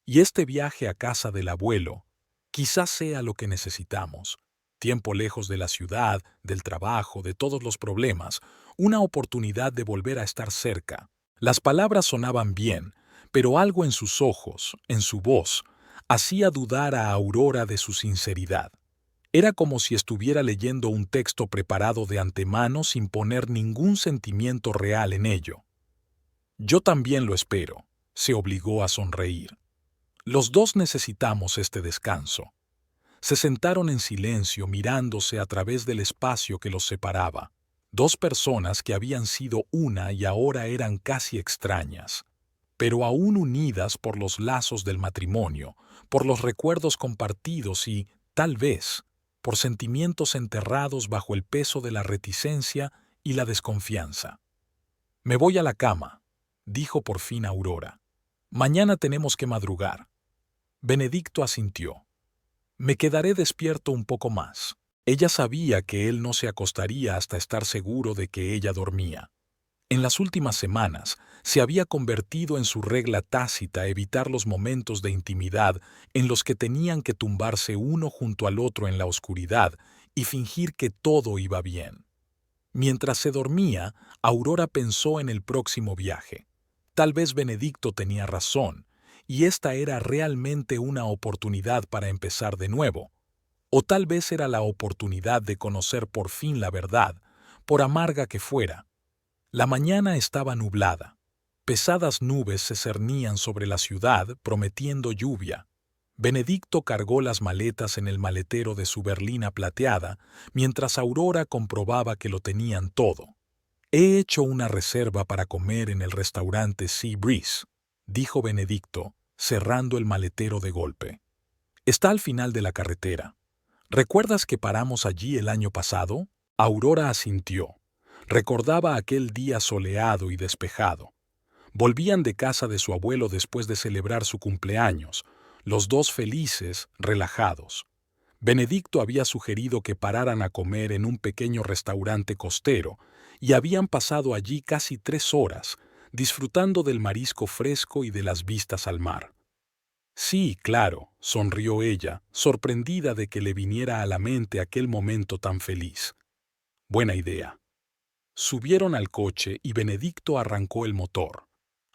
Y este viaje a casa del abuelo, quizás sea lo que necesitamos. Tiempo lejos de la ciudad, del trabajo, de todos los problemas, una oportunidad de volver a estar cerca. Las palabras sonaban bien, pero algo en sus ojos, en su voz, hacía dudar a Aurora de su sinceridad. Era como si estuviera leyendo un texto preparado de antemano sin poner ningún sentimiento real en ello. Yo también lo espero, se obligó a sonreír. Los dos necesitamos este descanso. Se sentaron en silencio mirándose a través del espacio que los separaba. Dos personas que habían sido una y ahora eran casi extrañas, pero aún unidas por los lazos del matrimonio, por los recuerdos compartidos y, tal vez, por sentimientos enterrados bajo el peso de la reticencia y la desconfianza. Me voy a la cama, dijo por fin Aurora. Mañana tenemos que madrugar. Benedicto asintió. Me quedaré despierto un poco más. Ella sabía que él no se acostaría hasta estar seguro de que ella dormía. En las últimas semanas se había convertido en su regla tácita evitar los momentos de intimidad en los que tenían que tumbarse uno junto al otro en la oscuridad y fingir que todo iba bien. Mientras se dormía, Aurora pensó en el próximo viaje. Tal vez Benedicto tenía razón, y esta era realmente una oportunidad para empezar de nuevo. O tal vez era la oportunidad de conocer por fin la verdad, por amarga que fuera. La mañana estaba nublada. Pesadas nubes se cernían sobre la ciudad, prometiendo lluvia. Benedicto cargó las maletas en el maletero de su berlina plateada, mientras Aurora comprobaba que lo tenían todo. He hecho una reserva para comer en el restaurante Sea Breeze, dijo Benedicto, cerrando el maletero de golpe. Está al final de la carretera. ¿Recuerdas que paramos allí el año pasado? Aurora asintió. Recordaba aquel día soleado y despejado. Volvían de casa de su abuelo después de celebrar su cumpleaños, los dos felices, relajados. Benedicto había sugerido que pararan a comer en un pequeño restaurante costero, y habían pasado allí casi 3 horas, disfrutando del marisco fresco y de las vistas al mar. Sí, claro, sonrió ella, sorprendida de que le viniera a la mente aquel momento tan feliz. Buena idea. Subieron al coche y Benedicto arrancó el motor.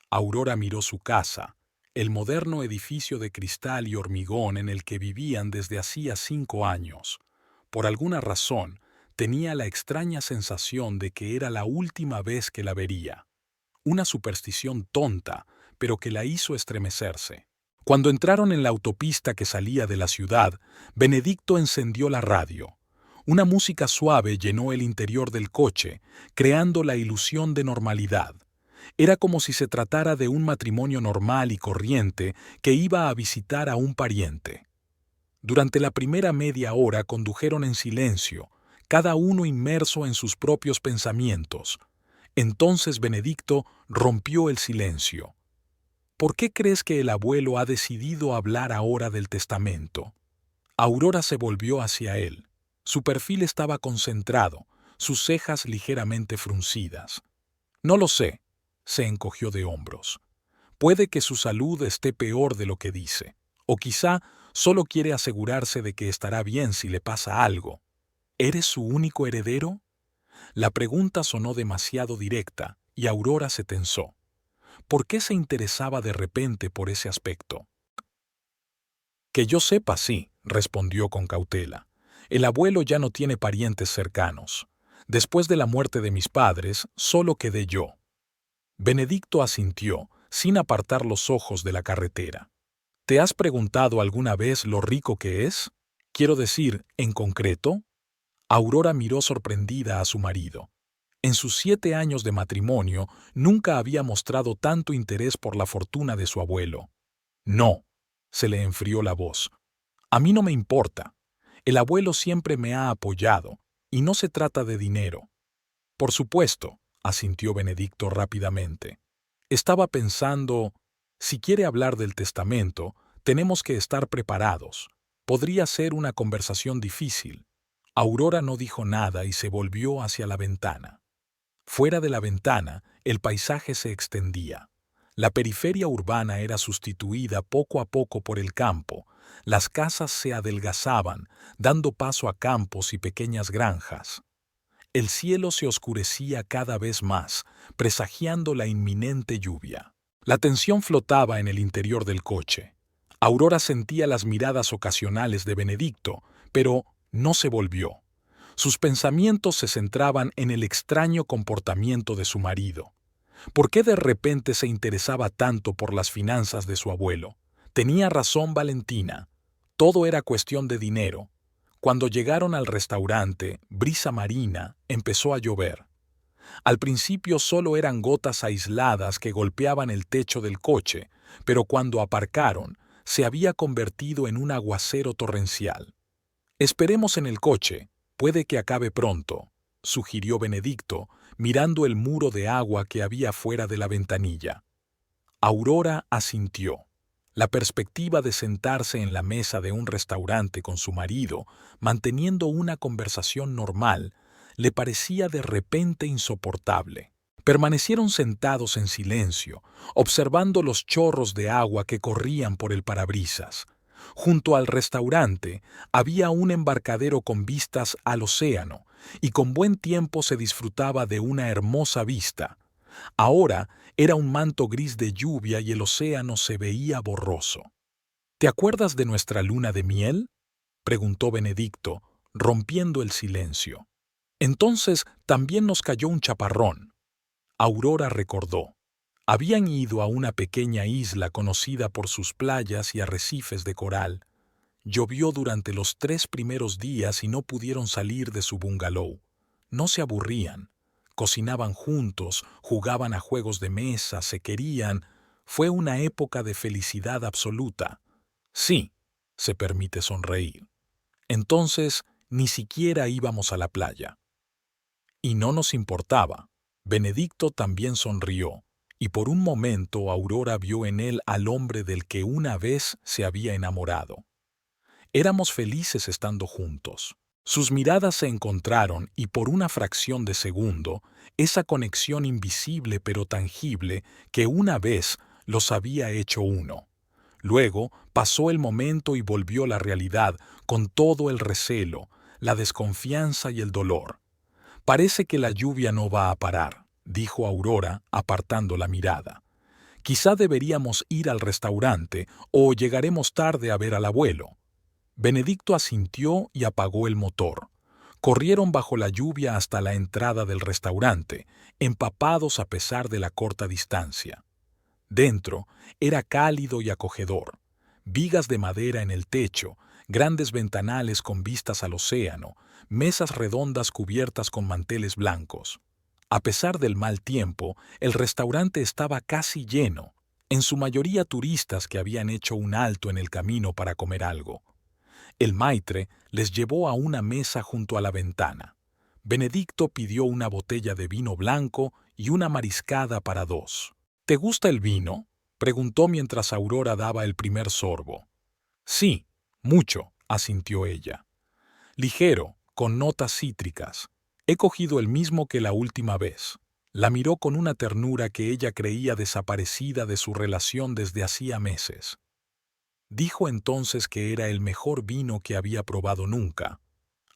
Aurora miró su casa, el moderno edificio de cristal y hormigón en el que vivían desde hacía 5 años. Por alguna razón, tenía la extraña sensación de que era la última vez que la vería. Una superstición tonta, pero que la hizo estremecerse. Cuando entraron en la autopista que salía de la ciudad, Benedicto encendió la radio. Una música suave llenó el interior del coche, creando la ilusión de normalidad. Era como si se tratara de un matrimonio normal y corriente que iba a visitar a un pariente. Durante la primera media hora condujeron en silencio, cada uno inmerso en sus propios pensamientos. Entonces Benedicto rompió el silencio. ¿Por qué crees que el abuelo ha decidido hablar ahora del testamento? Aurora se volvió hacia él. Su perfil estaba concentrado, sus cejas ligeramente fruncidas. No lo sé, se encogió de hombros. Puede que su salud esté peor de lo que dice, o quizá solo quiere asegurarse de que estará bien si le pasa algo. ¿Eres su único heredero? La pregunta sonó demasiado directa y Aurora se tensó. ¿Por qué se interesaba de repente por ese aspecto? Que yo sepa, sí, respondió con cautela. El abuelo ya no tiene parientes cercanos. Después de la muerte de mis padres, solo quedé yo. Benedicto asintió, sin apartar los ojos de la carretera. ¿Te has preguntado alguna vez lo rico que es? Quiero decir, en concreto. Aurora miró sorprendida a su marido. En sus 7 años de matrimonio nunca había mostrado tanto interés por la fortuna de su abuelo. No, se le enfrió la voz. A mí no me importa. El abuelo siempre me ha apoyado, y no se trata de dinero. Por supuesto, asintió Benedicto rápidamente. Estaba pensando, si quiere hablar del testamento, tenemos que estar preparados. Podría ser una conversación difícil. Aurora no dijo nada y se volvió hacia la ventana. Fuera de la ventana, el paisaje se extendía. La periferia urbana era sustituida poco a poco por el campo. Las casas se adelgazaban, dando paso a campos y pequeñas granjas. El cielo se oscurecía cada vez más, presagiando la inminente lluvia. La tensión flotaba en el interior del coche. Aurora sentía las miradas ocasionales de Benedicto, pero no se volvió. Sus pensamientos se centraban en el extraño comportamiento de su marido. ¿Por qué de repente se interesaba tanto por las finanzas de su abuelo? Tenía razón Valentina. Todo era cuestión de dinero. Cuando llegaron al restaurante, Brisa Marina, empezó a llover. Al principio solo eran gotas aisladas que golpeaban el techo del coche, pero cuando aparcaron, se había convertido en un aguacero torrencial. Esperemos en el coche, puede que acabe pronto, sugirió Benedicto, mirando el muro de agua que había fuera de la ventanilla. Aurora asintió. La perspectiva de sentarse en la mesa de un restaurante con su marido, manteniendo una conversación normal, le parecía de repente insoportable. Permanecieron sentados en silencio, observando los chorros de agua que corrían por el parabrisas. Junto al restaurante había un embarcadero con vistas al océano, y con buen tiempo se disfrutaba de una hermosa vista. Ahora era un manto gris de lluvia y el océano se veía borroso. ¿Te acuerdas de nuestra luna de miel?, preguntó Benedicto, rompiendo el silencio. Entonces también nos cayó un chaparrón. Aurora recordó. Habían ido a una pequeña isla conocida por sus playas y arrecifes de coral. Llovió durante los 3 primeros días y no pudieron salir de su bungalow. No se aburrían. Cocinaban juntos, jugaban a juegos de mesa, se querían. Fue una época de felicidad absoluta. Sí, se permite sonreír. Entonces, ni siquiera íbamos a la playa. Y no nos importaba. Benedicto también sonrió, y por un momento Aurora vio en él al hombre del que una vez se había enamorado. Éramos felices estando juntos. Sus miradas se encontraron y por una fracción de segundo, esa conexión invisible pero tangible que una vez los había hecho uno. Luego pasó el momento y volvió la realidad con todo el recelo, la desconfianza y el dolor. Parece que la lluvia no va a parar, dijo Aurora, apartando la mirada. Quizá deberíamos ir al restaurante o llegaremos tarde a ver al abuelo. Benedicto asintió y apagó el motor. Corrieron bajo la lluvia hasta la entrada del restaurante, empapados a pesar de la corta distancia. Dentro era cálido y acogedor. Vigas de madera en el techo, grandes ventanales con vistas al océano, mesas redondas cubiertas con manteles blancos. A pesar del mal tiempo, el restaurante estaba casi lleno, en su mayoría turistas que habían hecho un alto en el camino para comer algo. El maitre les llevó a una mesa junto a la ventana. Benedicto pidió una botella de vino blanco y una mariscada para 2. ¿Te gusta el vino?, preguntó mientras Aurora daba el primer sorbo. Sí, mucho, asintió ella. Ligero, con notas cítricas. He cogido el mismo que la última vez. La miró con una ternura que ella creía desaparecida de su relación desde hacía meses. Dijo entonces que era el mejor vino que había probado nunca.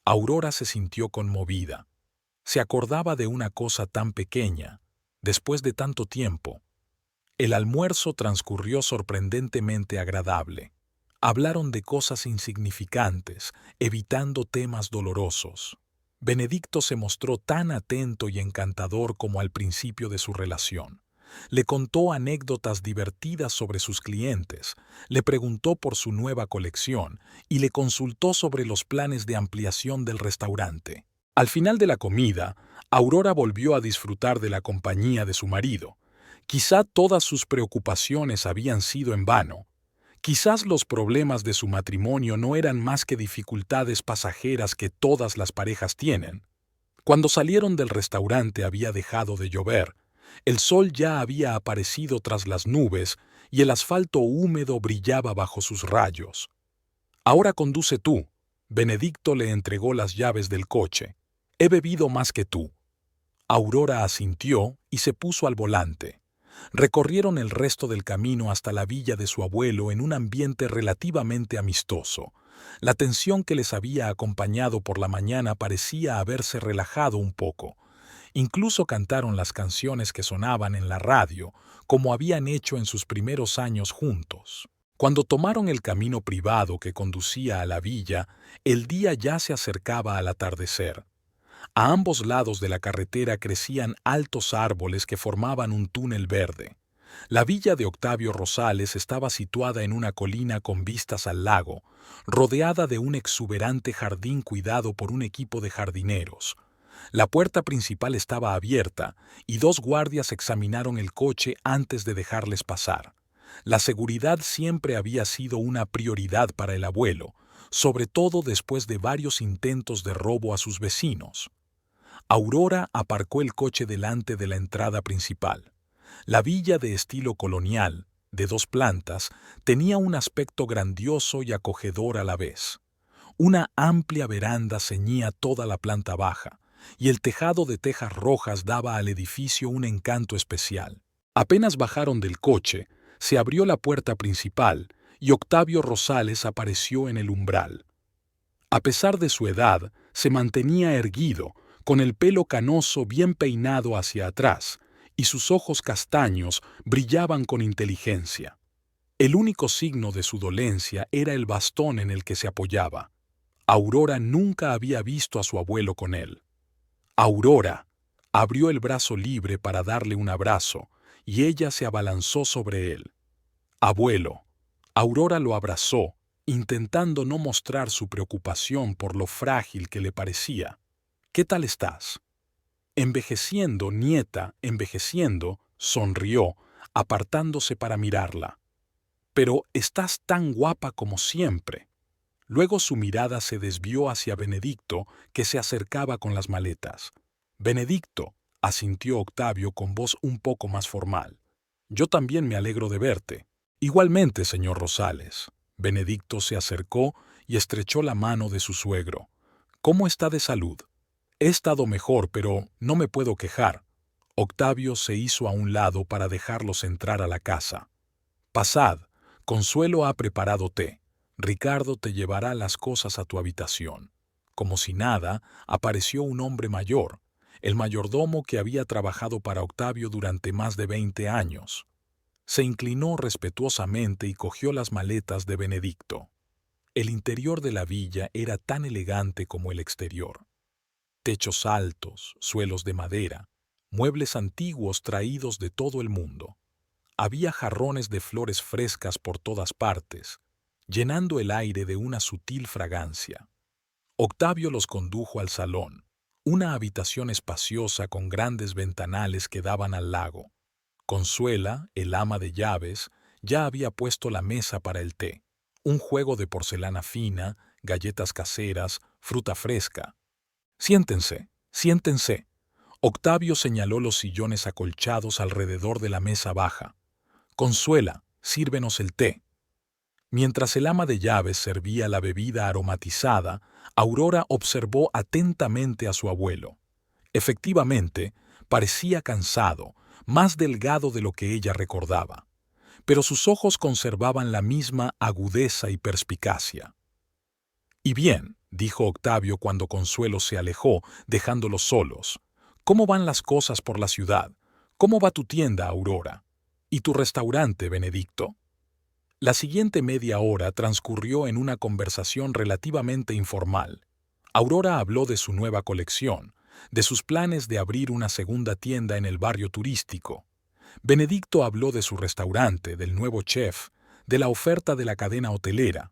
Aurora se sintió conmovida. Se acordaba de una cosa tan pequeña, después de tanto tiempo. El almuerzo transcurrió sorprendentemente agradable. Hablaron de cosas insignificantes, evitando temas dolorosos. Benedicto se mostró tan atento y encantador como al principio de su relación. Le contó anécdotas divertidas sobre sus clientes, le preguntó por su nueva colección y le consultó sobre los planes de ampliación del restaurante. Al final de la comida, Aurora volvió a disfrutar de la compañía de su marido. Quizá todas sus preocupaciones habían sido en vano. Quizás los problemas de su matrimonio no eran más que dificultades pasajeras que todas las parejas tienen. Cuando salieron del restaurante había dejado de llover, el sol ya había aparecido tras las nubes y el asfalto húmedo brillaba bajo sus rayos. «Ahora conduce tú». Benedicto le entregó las llaves del coche. «He bebido más que tú». Aurora asintió y se puso al volante. Recorrieron el resto del camino hasta la villa de su abuelo en un ambiente relativamente amistoso. La tensión que les había acompañado por la mañana parecía haberse relajado un poco. Incluso cantaron las canciones que sonaban en la radio, como habían hecho en sus primeros años juntos. Cuando tomaron el camino privado que conducía a la villa, el día ya se acercaba al atardecer. A ambos lados de la carretera crecían altos árboles que formaban un túnel verde. La villa de Octavio Rosales estaba situada en una colina con vistas al lago, rodeada de un exuberante jardín cuidado por un equipo de jardineros. La puerta principal estaba abierta y dos guardias examinaron el coche antes de dejarles pasar. La seguridad siempre había sido una prioridad para el abuelo, sobre todo después de varios intentos de robo a sus vecinos. Aurora aparcó el coche delante de la entrada principal. La villa de estilo colonial, de 2 plantas, tenía un aspecto grandioso y acogedor a la vez. Una amplia veranda ceñía toda la planta baja, y el tejado de tejas rojas daba al edificio un encanto especial. Apenas bajaron del coche, se abrió la puerta principal y Octavio Rosales apareció en el umbral. A pesar de su edad, se mantenía erguido, con el pelo canoso bien peinado hacia atrás, y sus ojos castaños brillaban con inteligencia. El único signo de su dolencia era el bastón en el que se apoyaba. Aurora nunca había visto a su abuelo con él. Aurora abrió el brazo libre para darle un abrazo, y ella se abalanzó sobre él. «Abuelo». Aurora lo abrazó, intentando no mostrar su preocupación por lo frágil que le parecía. «¿Qué tal estás?» «Envejeciendo, nieta, envejeciendo», sonrió, apartándose para mirarla. «Pero estás tan guapa como siempre». Luego su mirada se desvió hacia Benedicto, que se acercaba con las maletas. «Benedicto», asintió Octavio con voz un poco más formal. «Yo también me alegro de verte». «Igualmente, señor Rosales». Benedicto se acercó y estrechó la mano de su suegro. «¿Cómo está de salud?» «He estado mejor, pero no me puedo quejar». Octavio se hizo a un lado para dejarlos entrar a la casa. «Pasad, Consuelo ha preparado té. Ricardo te llevará las cosas a tu habitación». Como si nada, apareció un hombre mayor, el mayordomo que había trabajado para Octavio durante más de 20 años. Se inclinó respetuosamente y cogió las maletas de Benedicto. El interior de la villa era tan elegante como el exterior. Techos altos, suelos de madera, muebles antiguos traídos de todo el mundo. Había jarrones de flores frescas por todas partes, llenando el aire de una sutil fragancia. Octavio los condujo al salón, una habitación espaciosa con grandes ventanales que daban al lago. Consuela, el ama de llaves, ya había puesto la mesa para el té, un juego de porcelana fina, galletas caseras, fruta fresca. «Siéntense, siéntense». Octavio señaló los sillones acolchados alrededor de la mesa baja. «Consuela, sírvenos el té». Mientras el ama de llaves servía la bebida aromatizada, Aurora observó atentamente a su abuelo. Efectivamente, parecía cansado, más delgado de lo que ella recordaba, pero sus ojos conservaban la misma agudeza y perspicacia. «Y bien», dijo Octavio cuando Consuelo se alejó, dejándolos solos, «¿cómo van las cosas por la ciudad? ¿Cómo va tu tienda, Aurora? ¿Y tu restaurante, Benedicto?» La siguiente media hora transcurrió en una conversación relativamente informal. Aurora habló de su nueva colección, de sus planes de abrir una segunda tienda en el barrio turístico. Benedicto habló de su restaurante, del nuevo chef, de la oferta de la cadena hotelera.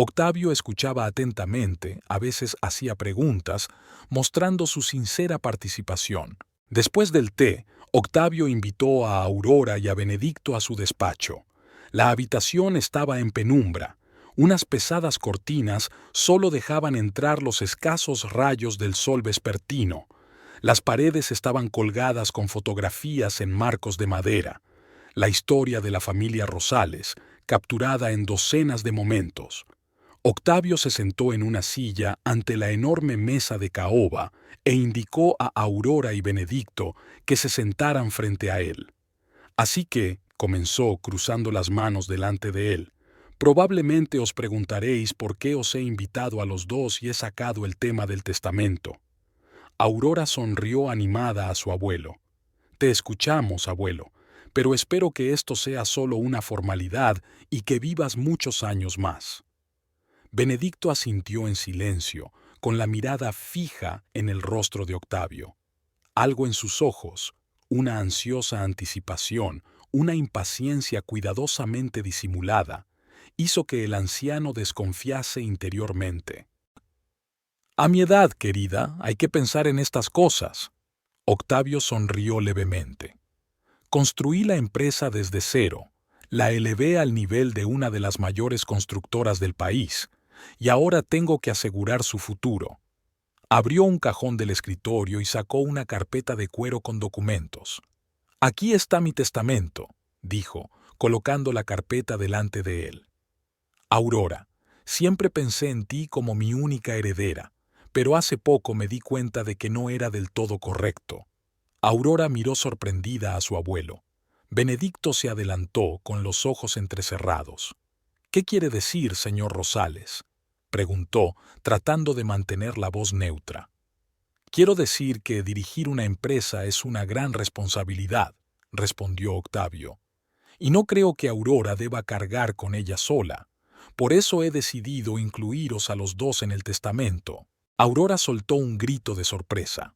Octavio escuchaba atentamente, a veces hacía preguntas, mostrando su sincera participación. Después del té, Octavio invitó a Aurora y a Benedicto a su despacho. La habitación estaba en penumbra. Unas pesadas cortinas solo dejaban entrar los escasos rayos del sol vespertino. Las paredes estaban colgadas con fotografías en marcos de madera. La historia de la familia Rosales, capturada en docenas de momentos. Octavio se sentó en una silla ante la enorme mesa de caoba e indicó a Aurora y Benedicto que se sentaran frente a él. Así que, comenzó cruzando las manos delante de él, probablemente os preguntaréis por qué os he invitado a los dos y he sacado el tema del testamento. Aurora sonrió animada a su abuelo. Te escuchamos, abuelo, pero espero que esto sea solo una formalidad y que vivas muchos años más. Benedicto asintió en silencio, con la mirada fija en el rostro de Octavio. Algo en sus ojos, una ansiosa anticipación, una impaciencia cuidadosamente disimulada, hizo que el anciano desconfiase interiormente. A mi edad, querida, hay que pensar en estas cosas. Octavio sonrió levemente. Construí la empresa desde cero, la elevé al nivel de una de las mayores constructoras del país, y ahora tengo que asegurar su futuro. Abrió un cajón del escritorio y sacó una carpeta de cuero con documentos. Aquí está mi testamento, dijo, colocando la carpeta delante de él. Aurora, siempre pensé en ti como mi única heredera, pero hace poco me di cuenta de que no era del todo correcto. Aurora miró sorprendida a su abuelo. Benedicto se adelantó con los ojos entrecerrados. ¿Qué quiere decir, señor Rosales?, preguntó, tratando de mantener la voz neutra. Quiero decir que dirigir una empresa es una gran responsabilidad, respondió Octavio. Y no creo que Aurora deba cargar con ella sola. Por eso he decidido incluiros a los dos en el testamento. Aurora soltó un grito de sorpresa.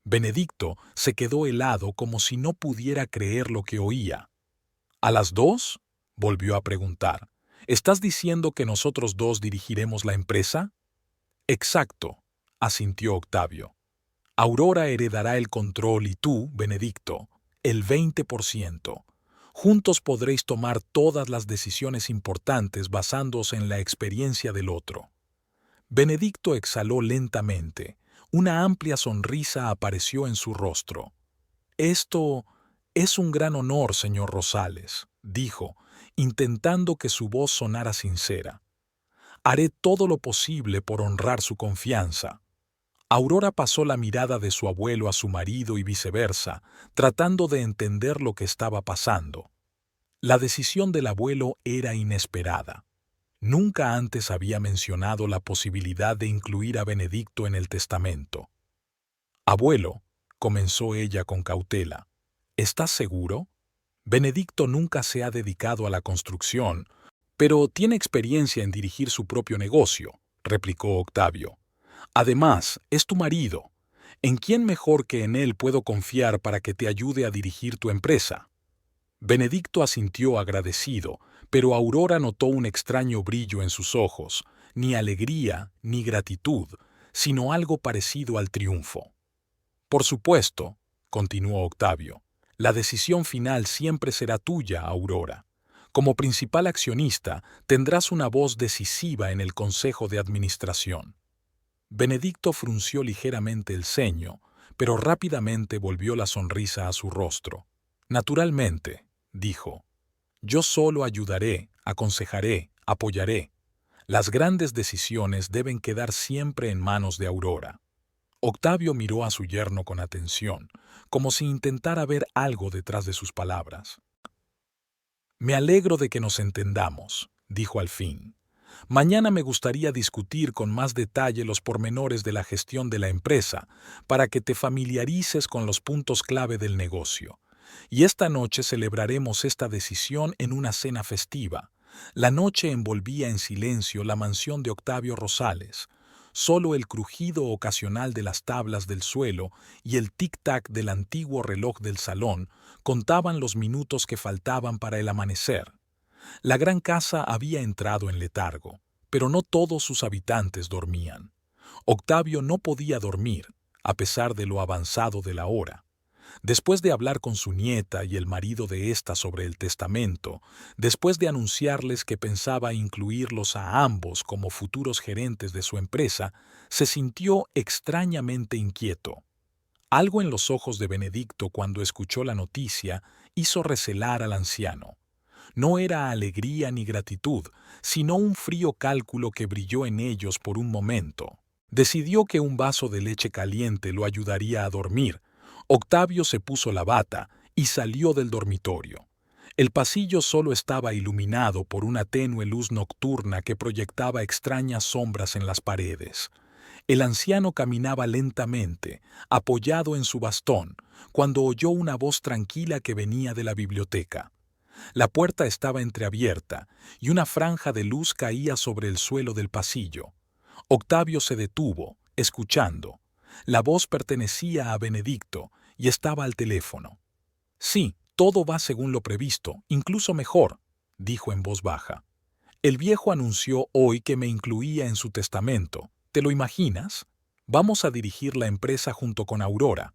Benedicto se quedó helado como si no pudiera creer lo que oía. ¿A las dos?, volvió a preguntar. ¿Estás diciendo que nosotros dos dirigiremos la empresa? Exacto, asintió Octavio. Aurora heredará el control y tú, Benedicto, el 20%. Juntos podréis tomar todas las decisiones importantes basándose en la experiencia del otro. Benedicto exhaló lentamente. Una amplia sonrisa apareció en su rostro. Esto es un gran honor, señor Rosales, dijo, intentando que su voz sonara sincera. Haré todo lo posible por honrar su confianza. Aurora pasó la mirada de su abuelo a su marido y viceversa, tratando de entender lo que estaba pasando. La decisión del abuelo era inesperada. Nunca antes había mencionado la posibilidad de incluir a Benedicto en el testamento. Abuelo, comenzó ella con cautela, ¿estás seguro? Benedicto nunca se ha dedicado a la construcción, pero tiene experiencia en dirigir su propio negocio, replicó Octavio. Además, es tu marido. ¿En quién mejor que en él puedo confiar para que te ayude a dirigir tu empresa? Benedicto asintió agradecido, pero Aurora notó un extraño brillo en sus ojos, ni alegría ni gratitud, sino algo parecido al triunfo. Por supuesto, continuó Octavio, la decisión final siempre será tuya, Aurora. Como principal accionista, tendrás una voz decisiva en el Consejo de Administración. Benedicto frunció ligeramente el ceño, pero rápidamente volvió la sonrisa a su rostro. Naturalmente, dijo, yo solo ayudaré, aconsejaré, apoyaré. Las grandes decisiones deben quedar siempre en manos de Aurora. Octavio miró a su yerno con atención, como si intentara ver algo detrás de sus palabras. Me alegro de que nos entendamos, dijo al fin. Mañana me gustaría discutir con más detalle los pormenores de la gestión de la empresa, para que te familiarices con los puntos clave del negocio. Y esta noche celebraremos esta decisión en una cena festiva. La noche envolvía en silencio la mansión de Octavio Rosales. Solo el crujido ocasional de las tablas del suelo y el tic-tac del antiguo reloj del salón contaban los minutos que faltaban para el amanecer. La gran casa había entrado en letargo. pero no todos sus habitantes dormían. Octavio no podía dormir, a pesar de lo avanzado de la hora. Después de hablar con su nieta y el marido de ésta sobre el testamento, después de anunciarles que pensaba incluirlos a ambos como futuros gerentes de su empresa, se sintió extrañamente inquieto. Algo en los ojos de Benedicto cuando escuchó la noticia hizo recelar al anciano. No era alegría ni gratitud, sino un frío cálculo que brilló en ellos por un momento. Decidió que un vaso de leche caliente lo ayudaría a dormir. Octavio se puso la bata y salió del dormitorio. El pasillo solo estaba iluminado por una tenue luz nocturna que proyectaba extrañas sombras en las paredes. El anciano caminaba lentamente, apoyado en su bastón, cuando oyó una voz tranquila que venía de la biblioteca. La puerta estaba entreabierta y una franja de luz caía sobre el suelo del pasillo. Octavio se detuvo, escuchando. La voz pertenecía a Benedicto y estaba al teléfono. «Sí, todo va según lo previsto, incluso mejor», dijo en voz baja. «El viejo anunció hoy que me incluía en su testamento. ¿Te lo imaginas? Vamos a dirigir la empresa junto con Aurora».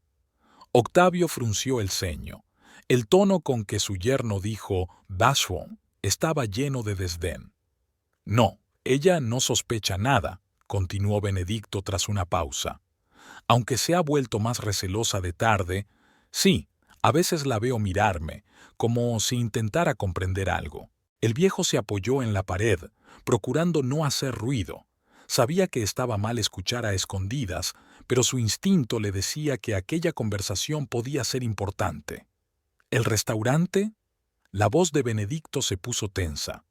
Octavio frunció el ceño. El tono con que su yerno dijo «Bashful» estaba lleno de desdén. «No, ella no sospecha nada», continuó Benedicto tras una pausa. «Aunque se ha vuelto más recelosa de tarde, sí, a veces la veo mirarme, como si intentara comprender algo». El viejo se apoyó en la pared, procurando no hacer ruido. Sabía que estaba mal escuchar a escondidas, pero su instinto le decía que aquella conversación podía ser importante. ¿El restaurante? La voz de Benedicto se puso tensa.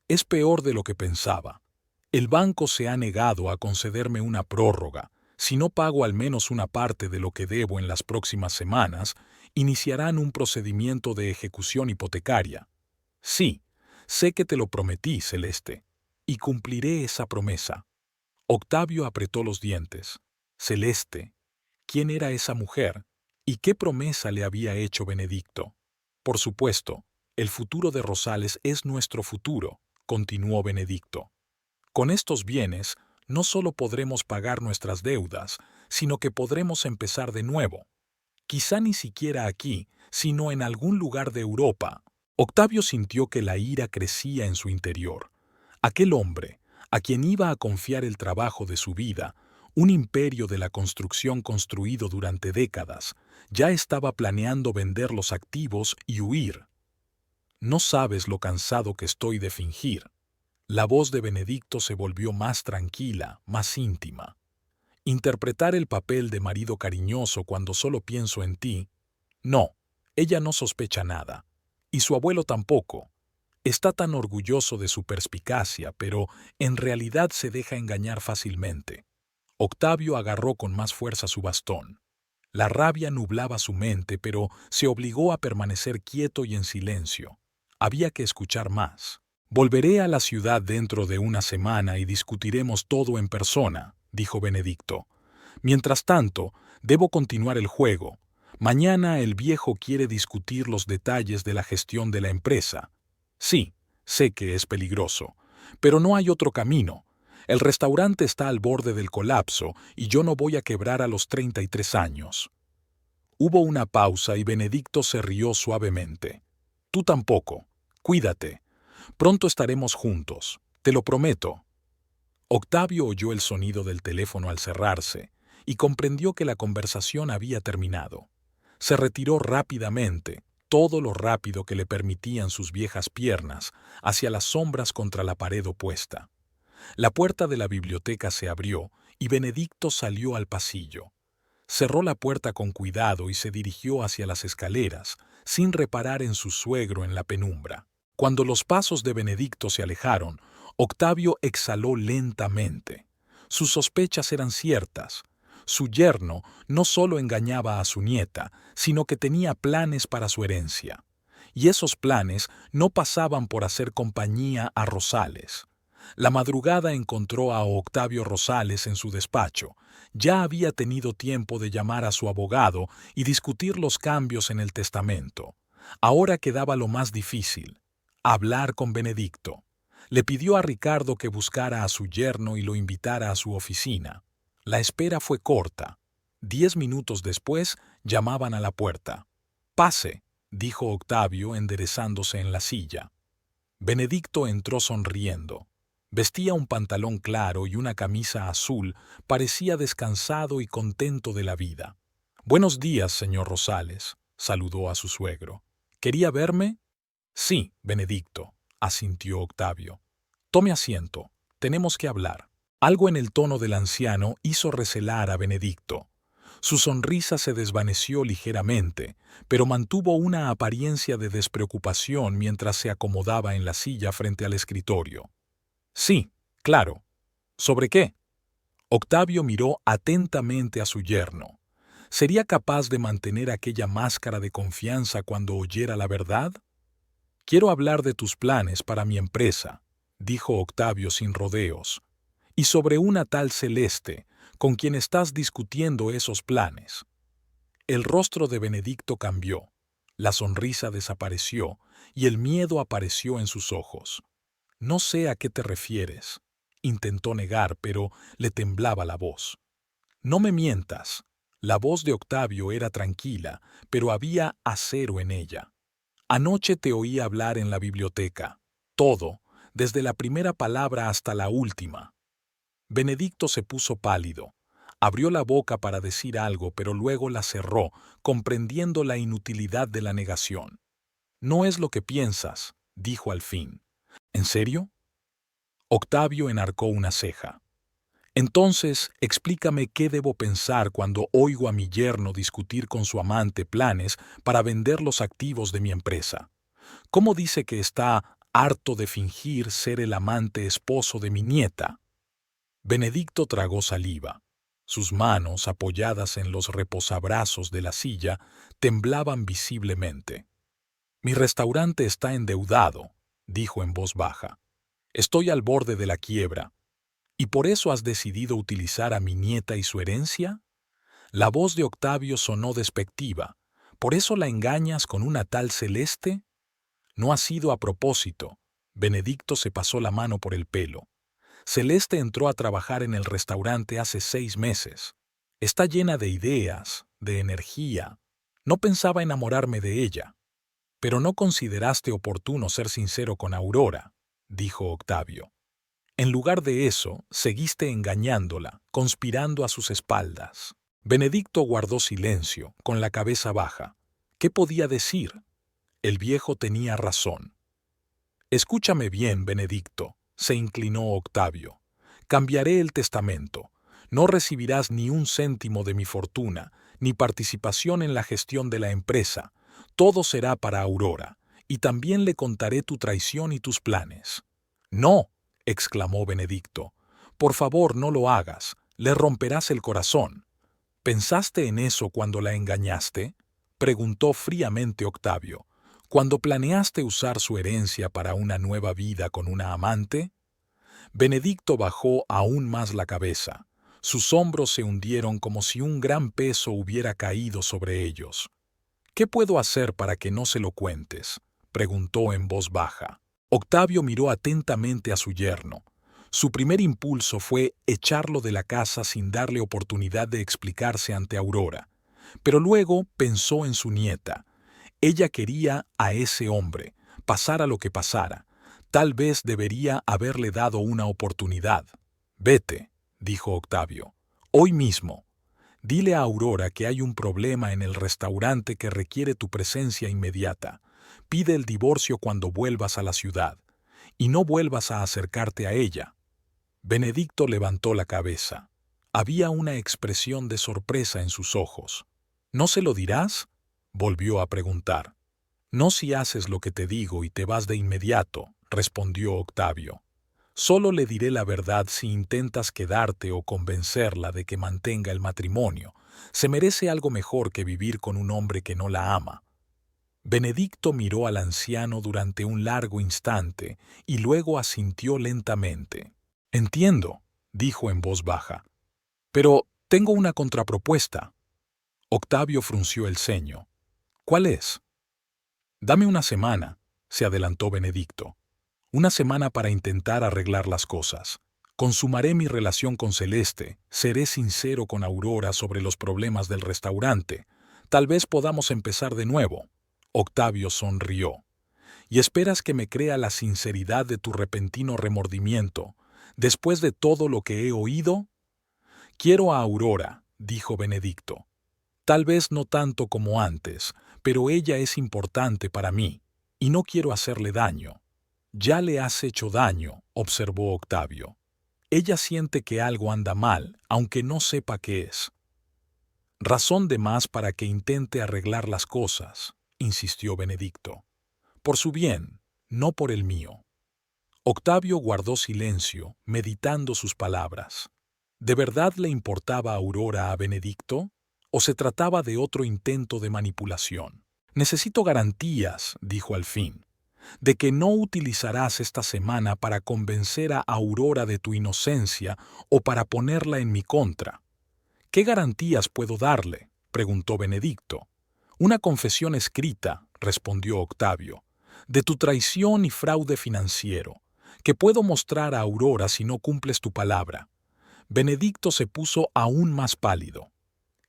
Es peor de lo que pensaba. El banco se ha negado a concederme una prórroga. Si no pago al menos una parte de lo que debo en las próximas semanas, iniciarán un procedimiento de ejecución hipotecaria. Sí, sé que te lo prometí, Celeste, y cumpliré esa promesa. Octavio apretó los dientes. Celeste. ¿Quién era esa mujer? ¿Y qué promesa le había hecho Benedicto? Por supuesto, el futuro de Rosales es nuestro futuro, continuó Benedicto. Con estos bienes, no solo podremos pagar nuestras deudas, sino que podremos empezar de nuevo. Quizá ni siquiera aquí, sino en algún lugar de Europa. Octavio sintió que la ira crecía en su interior. Aquel hombre, a quien iba a confiar el trabajo de su vida, un imperio de la construcción construido durante décadas, ya estaba planeando vender los activos y huir. No sabes lo cansado que estoy de fingir. La voz de Benedicto se volvió más tranquila, más íntima. Interpretar el papel de marido cariñoso cuando solo pienso en ti. No, ella no sospecha nada. Y su abuelo tampoco. Está tan orgulloso de su perspicacia, pero en realidad se deja engañar fácilmente. Octavio agarró con más fuerza su bastón. La rabia nublaba su mente, pero se obligó a permanecer quieto y en silencio. Había que escuchar más. «Volveré a la ciudad dentro de una semana y discutiremos todo en persona», dijo Benedicto. «Mientras tanto, debo continuar el juego. Mañana el viejo quiere discutir los detalles de la gestión de la empresa. Sí, sé que es peligroso, pero no hay otro camino. El restaurante está al borde del colapso y yo no voy a quebrar a los 33 años». Hubo una pausa y Benedicto se rió suavemente. «Tú tampoco. Cuídate. Pronto estaremos juntos. Te lo prometo». Octavio oyó el sonido del teléfono al cerrarse y comprendió que la conversación había terminado. Se retiró rápidamente, todo lo rápido que le permitían sus viejas piernas, hacia las sombras contra la pared opuesta. La puerta de la biblioteca se abrió y Benedicto salió al pasillo. Cerró la puerta con cuidado y se dirigió hacia las escaleras, sin reparar en su suegro en la penumbra. Cuando los pasos de Benedicto se alejaron, Octavio exhaló lentamente. Sus sospechas eran ciertas. Su yerno no solo engañaba a su nieta, sino que tenía planes para su herencia. Y esos planes no pasaban por hacer compañía a Rosales. La madrugada encontró a Octavio Rosales en su despacho. Ya había tenido tiempo de llamar a su abogado y discutir los cambios en el testamento. Ahora quedaba lo más difícil: hablar con Benedicto. Le pidió a Ricardo que buscara a su yerno y lo invitara a su oficina. La espera fue corta. 10 minutos después llamaban a la puerta. «Pase», dijo Octavio enderezándose en la silla. Benedicto entró sonriendo. Vestía un pantalón claro y una camisa azul, parecía descansado y contento de la vida. «Buenos días, señor Rosales», saludó a su suegro. «¿Quería verme?» «Sí, Benedicto», asintió Octavio. «Tome asiento, tenemos que hablar». Algo en el tono del anciano hizo recelar a Benedicto. Su sonrisa se desvaneció ligeramente, pero mantuvo una apariencia de despreocupación mientras se acomodaba en la silla frente al escritorio. «Sí, claro. ¿Sobre qué?» Octavio miró atentamente a su yerno. ¿Sería capaz de mantener aquella máscara de confianza cuando oyera la verdad? «Quiero hablar de tus planes para mi empresa», dijo Octavio sin rodeos, «y sobre una tal Celeste, con quien estás discutiendo esos planes». El rostro de Benedicto cambió, la sonrisa desapareció y el miedo apareció en sus ojos. «No sé a qué te refieres», intentó negar, pero le temblaba la voz. «No me mientas». La voz de Octavio era tranquila, pero había acero en ella. «Anoche te oí hablar en la biblioteca. Todo, desde la primera palabra hasta la última». Benedicto se puso pálido. Abrió la boca para decir algo, pero luego la cerró, comprendiendo la inutilidad de la negación. «No es lo que piensas», dijo al fin. «¿En serio?» Octavio enarcó una ceja. «Entonces, explícame qué debo pensar cuando oigo a mi yerno discutir con su amante planes para vender los activos de mi empresa. ¿Cómo dice que está harto de fingir ser el amante esposo de mi nieta?» Benedicto tragó saliva. Sus manos, apoyadas en los reposabrazos de la silla, temblaban visiblemente. «Mi restaurante está endeudado», dijo en voz baja. «Estoy al borde de la quiebra. ¿Y por eso has decidido utilizar a mi nieta y su herencia?» La voz de Octavio sonó despectiva. «¿Por eso la engañas con una tal Celeste?» «No ha sido a propósito». Benedicto se pasó la mano por el pelo. «Celeste entró a trabajar en el restaurante hace 6 meses. Está llena de ideas, de energía. No pensaba enamorarme de ella». «Pero no consideraste oportuno ser sincero con Aurora», dijo Octavio. «En lugar de eso, seguiste engañándola, conspirando a sus espaldas». Benedicto guardó silencio, con la cabeza baja. ¿Qué podía decir? El viejo tenía razón. «Escúchame bien, Benedicto», se inclinó Octavio. «Cambiaré el testamento. No recibirás ni un céntimo de mi fortuna, ni participación en la gestión de la empresa. Todo será para Aurora, y también le contaré tu traición y tus planes». «No», exclamó Benedicto. «Por favor, no lo hagas. Le romperás el corazón». «¿Pensaste en eso cuando la engañaste?», preguntó fríamente Octavio. «¿Cuando planeaste usar su herencia para una nueva vida con una amante?» Benedicto bajó aún más la cabeza. Sus hombros se hundieron como si un gran peso hubiera caído sobre ellos. «¿Qué puedo hacer para que no se lo cuentes?», preguntó en voz baja. Octavio miró atentamente a su yerno. Su primer impulso fue echarlo de la casa sin darle oportunidad de explicarse ante Aurora. Pero luego pensó en su nieta. Ella quería a ese hombre, pasara lo que pasara. Tal vez debería haberle dado una oportunidad. «Vete», dijo Octavio, «hoy mismo. Dile a Aurora que hay un problema en el restaurante que requiere tu presencia inmediata. Pide el divorcio cuando vuelvas a la ciudad. Y no vuelvas a acercarte a ella». Benedicto levantó la cabeza. Había una expresión de sorpresa en sus ojos. «¿No se lo dirás?», volvió a preguntar. «No si haces lo que te digo y te vas de inmediato», respondió Octavio. «Solo le diré la verdad si intentas quedarte o convencerla de que mantenga el matrimonio. Se merece algo mejor que vivir con un hombre que no la ama». Benedicto miró al anciano durante un largo instante y luego asintió lentamente. «Entiendo», dijo en voz baja. «Pero tengo una contrapropuesta». Octavio frunció el ceño. «¿Cuál es?» «Dame una semana», se adelantó Benedicto. Una semana para intentar arreglar las cosas. Consumaré mi relación con Celeste, seré sincero con Aurora sobre los problemas del restaurante. Tal vez podamos empezar de nuevo. Octavio sonrió. ¿Y esperas que me crea la sinceridad de tu repentino remordimiento, después de todo lo que he oído? Quiero a Aurora, dijo Benedicto. Tal vez no tanto como antes, pero ella es importante para mí, y no quiero hacerle daño. Ya le has hecho daño, observó Octavio. Ella siente que algo anda mal, aunque no sepa qué es. Razón de más para que intente arreglar las cosas, insistió Benedicto. Por su bien, no por el mío. Octavio guardó silencio, meditando sus palabras. ¿De verdad le importaba Aurora a Benedicto? ¿O se trataba de otro intento de manipulación? Necesito garantías, dijo al fin, de que no utilizarás esta semana para convencer a Aurora de tu inocencia o para ponerla en mi contra. ¿Qué garantías puedo darle?, preguntó Benedicto. Una confesión escrita, respondió Octavio, de tu traición y fraude financiero, que puedo mostrar a Aurora si no cumples tu palabra. Benedicto se puso aún más pálido.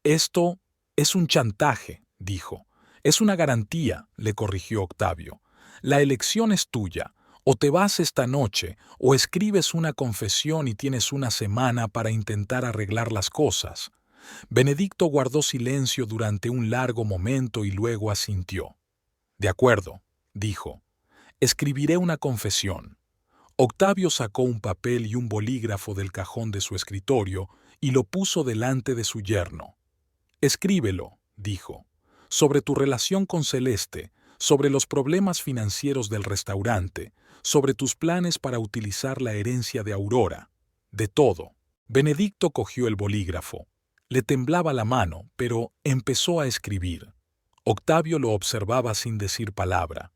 Esto es un chantaje, dijo. Es una garantía, le corrigió Octavio. La elección es tuya. O te vas esta noche, o escribes una confesión y tienes una semana para intentar arreglar las cosas. Benedicto guardó silencio durante un largo momento y luego asintió. De acuerdo, dijo. Escribiré una confesión. Octavio sacó un papel y un bolígrafo del cajón de su escritorio y lo puso delante de su yerno. Escríbelo, dijo, sobre tu relación con Celeste, sobre los problemas financieros del restaurante, sobre tus planes para utilizar la herencia de Aurora. De todo. Benedicto cogió el bolígrafo. Le temblaba la mano, pero empezó a escribir. Octavio lo observaba sin decir palabra.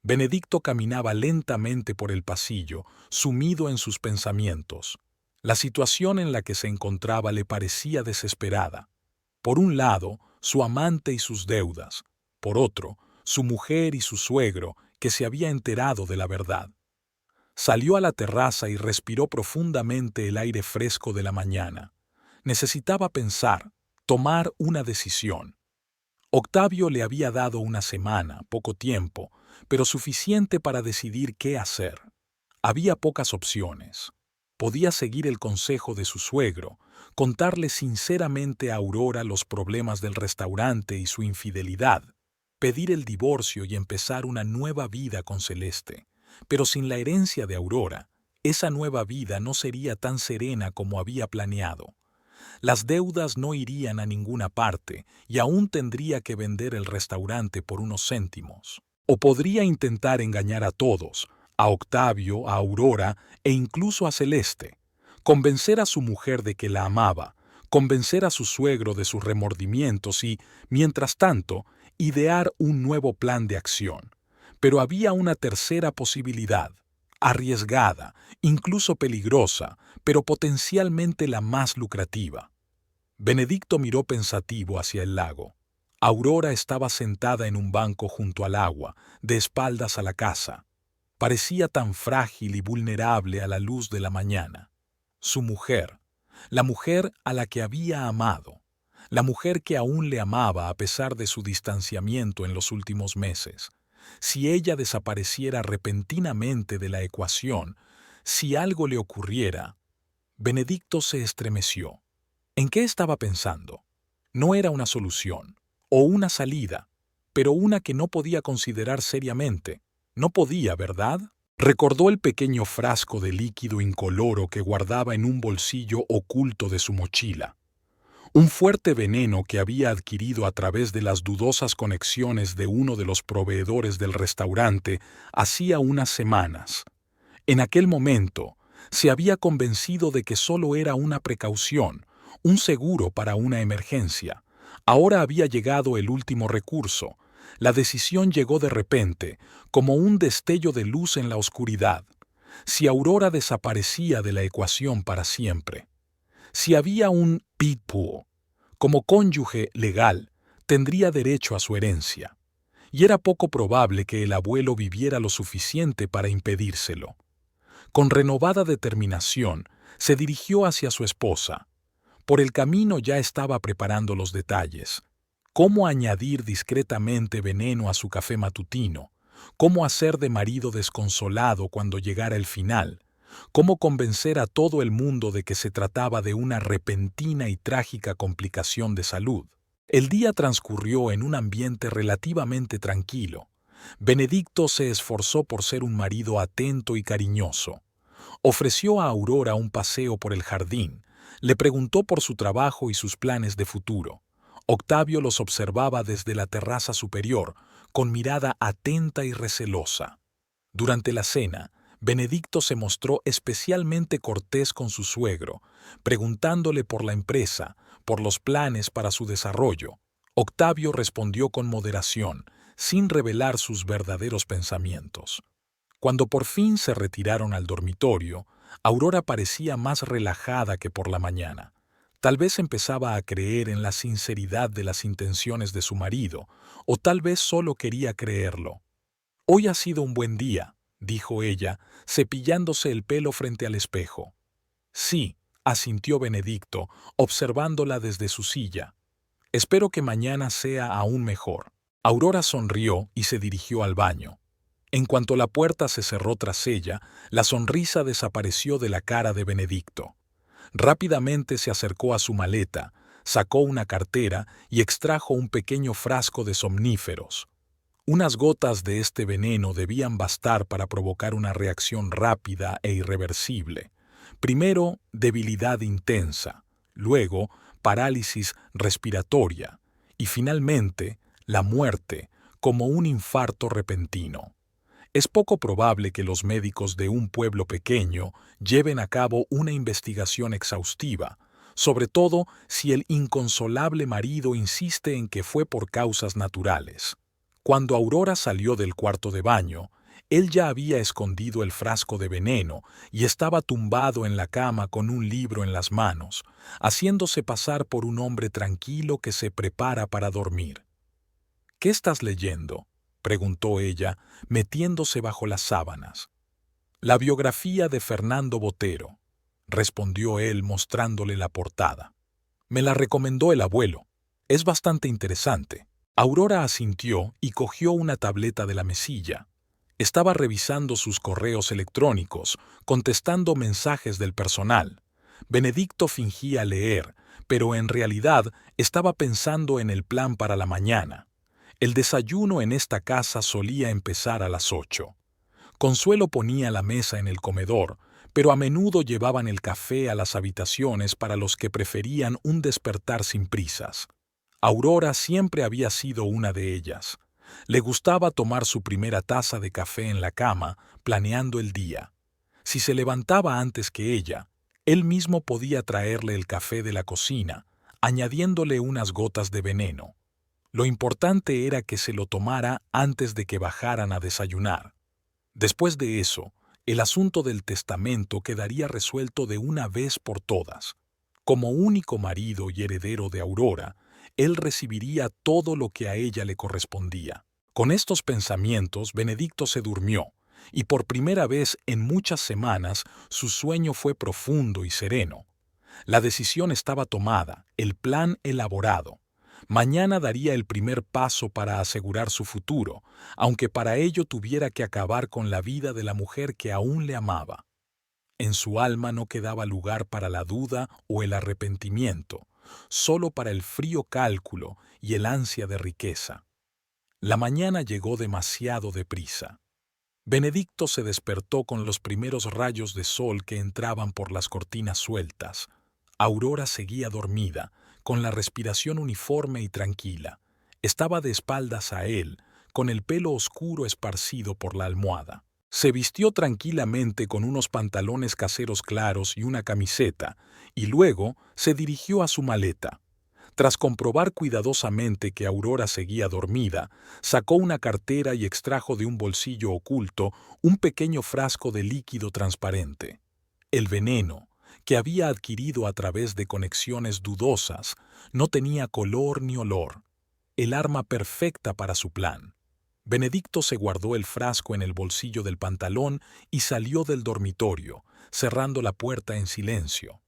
Benedicto caminaba lentamente por el pasillo, sumido en sus pensamientos. La situación en la que se encontraba le parecía desesperada. Por un lado, su amante y sus deudas. Por otro, su mujer y su suegro, que se había enterado de la verdad. Salió a la terraza y respiró profundamente el aire fresco de la mañana. Necesitaba pensar, tomar una decisión. Octavio le había dado una semana, poco tiempo, pero suficiente para decidir qué hacer. Había pocas opciones. Podía seguir el consejo de su suegro, contarle sinceramente a Aurora los problemas del restaurante y su infidelidad, pedir el divorcio y empezar una nueva vida con Celeste. Pero sin la herencia de Aurora, esa nueva vida no sería tan serena como había planeado. Las deudas no irían a ninguna parte y aún tendría que vender el restaurante por unos céntimos. O podría intentar engañar a todos, a Octavio, a Aurora e incluso a Celeste. Convencer a su mujer de que la amaba, convencer a su suegro de sus remordimientos y, mientras tanto, idear un nuevo plan de acción. Pero había una tercera posibilidad, arriesgada, incluso peligrosa, pero potencialmente la más lucrativa. Benedicto miró pensativo hacia el lago. Aurora estaba sentada en un banco junto al agua, de espaldas a la casa. Parecía tan frágil y vulnerable a la luz de la mañana. Su mujer, la mujer a la que había amado, la mujer que aún le amaba a pesar de su distanciamiento en los últimos meses. Si ella desapareciera repentinamente de la ecuación, si algo le ocurriera, Benedicto se estremeció. ¿En qué estaba pensando? No era una solución, o una salida, pero una que no podía considerar seriamente. No podía, ¿verdad? Recordó el pequeño frasco de líquido incoloro que guardaba en un bolsillo oculto de su mochila. Un fuerte veneno que había adquirido a través de las dudosas conexiones de uno de los proveedores del restaurante hacía unas semanas. En aquel momento, se había convencido de que solo era una precaución, un seguro para una emergencia. Ahora había llegado el último recurso. La decisión llegó de repente, como un destello de luz en la oscuridad. Si Aurora desaparecía de la ecuación para siempre, si había un pitbull, como cónyuge legal, tendría derecho a su herencia. y era poco probable que el abuelo viviera lo suficiente para impedírselo. Con renovada determinación, se dirigió hacia su esposa. Por el camino ya estaba preparando los detalles. Cómo añadir discretamente veneno a su café matutino, cómo hacer de marido desconsolado cuando llegara el final, cómo convencer a todo el mundo de que se trataba de una repentina y trágica complicación de salud. El día transcurrió en un ambiente relativamente tranquilo. Benedicto se esforzó por ser un marido atento y cariñoso. Ofreció a Aurora un paseo por el jardín, le preguntó por su trabajo y sus planes de futuro. Octavio los observaba desde la terraza superior, con mirada atenta y recelosa. Durante la cena, Benedicto se mostró especialmente cortés con su suegro, preguntándole por la empresa, por los planes para su desarrollo. Octavio respondió con moderación, sin revelar sus verdaderos pensamientos. Cuando por fin se retiraron al dormitorio, Aurora parecía más relajada que por la mañana. Tal vez empezaba a creer en la sinceridad de las intenciones de su marido, o tal vez solo quería creerlo. «Hoy ha sido un buen día», dijo ella, cepillándose el pelo frente al espejo. «Sí», asintió Benedicto, observándola desde su silla. «Espero que mañana sea aún mejor». Aurora sonrió y se dirigió al baño. En cuanto la puerta se cerró tras ella, la sonrisa desapareció de la cara de Benedicto. Rápidamente se acercó a su maleta, sacó una cartera y extrajo un pequeño frasco de somníferos. Unas gotas de este veneno debían bastar para provocar una reacción rápida e irreversible. Primero, debilidad intensa, luego, parálisis respiratoria y finalmente, la muerte, como un infarto repentino. Es poco probable que los médicos de un pueblo pequeño lleven a cabo una investigación exhaustiva, sobre todo si el inconsolable marido insiste en que fue por causas naturales. Cuando Aurora salió del cuarto de baño, él ya había escondido el frasco de veneno y estaba tumbado en la cama con un libro en las manos, haciéndose pasar por un hombre tranquilo que se prepara para dormir. «¿Qué estás leyendo?», preguntó ella, metiéndose bajo las sábanas. «La biografía de Fernando Botero», respondió él mostrándole la portada. «Me la recomendó el abuelo. Es bastante interesante». Aurora asintió y cogió una tableta de la mesilla. Estaba revisando sus correos electrónicos, contestando mensajes del personal. Benedicto fingía leer, pero en realidad estaba pensando en el plan para la mañana. El desayuno en esta casa solía empezar a las 8. Consuelo ponía la mesa en el comedor, pero a menudo llevaban el café a las habitaciones para los que preferían un despertar sin prisas. Aurora siempre había sido una de ellas. Le gustaba tomar su primera taza de café en la cama, planeando el día. Si se levantaba antes que ella, él mismo podía traerle el café de la cocina, añadiéndole unas gotas de veneno. Lo importante era que se lo tomara antes de que bajaran a desayunar. Después de eso, el asunto del testamento quedaría resuelto de una vez por todas. Como único marido y heredero de Aurora, él recibiría todo lo que a ella le correspondía. Con estos pensamientos, Benedicto se durmió, y por primera vez en muchas semanas su sueño fue profundo y sereno. La decisión estaba tomada, el plan elaborado. Mañana daría el primer paso para asegurar su futuro, aunque para ello tuviera que acabar con la vida de la mujer que aún le amaba. En su alma no quedaba lugar para la duda o el arrepentimiento, solo para el frío cálculo y el ansia de riqueza. La mañana llegó demasiado deprisa. Benedicto se despertó con los primeros rayos de sol que entraban por las cortinas sueltas. Aurora seguía dormida, con la respiración uniforme y tranquila. Estaba de espaldas a él, con el pelo oscuro esparcido por la almohada. Se vistió tranquilamente con unos pantalones caseros claros y una camiseta, y luego se dirigió a su maleta. Tras comprobar cuidadosamente que Aurora seguía dormida, sacó una cartera y extrajo de un bolsillo oculto un pequeño frasco de líquido transparente. El veneno, que había adquirido a través de conexiones dudosas, no tenía color ni olor. El arma perfecta para su plan. Benedicto se guardó el frasco en el bolsillo del pantalón y salió del dormitorio, cerrando la puerta en silencio.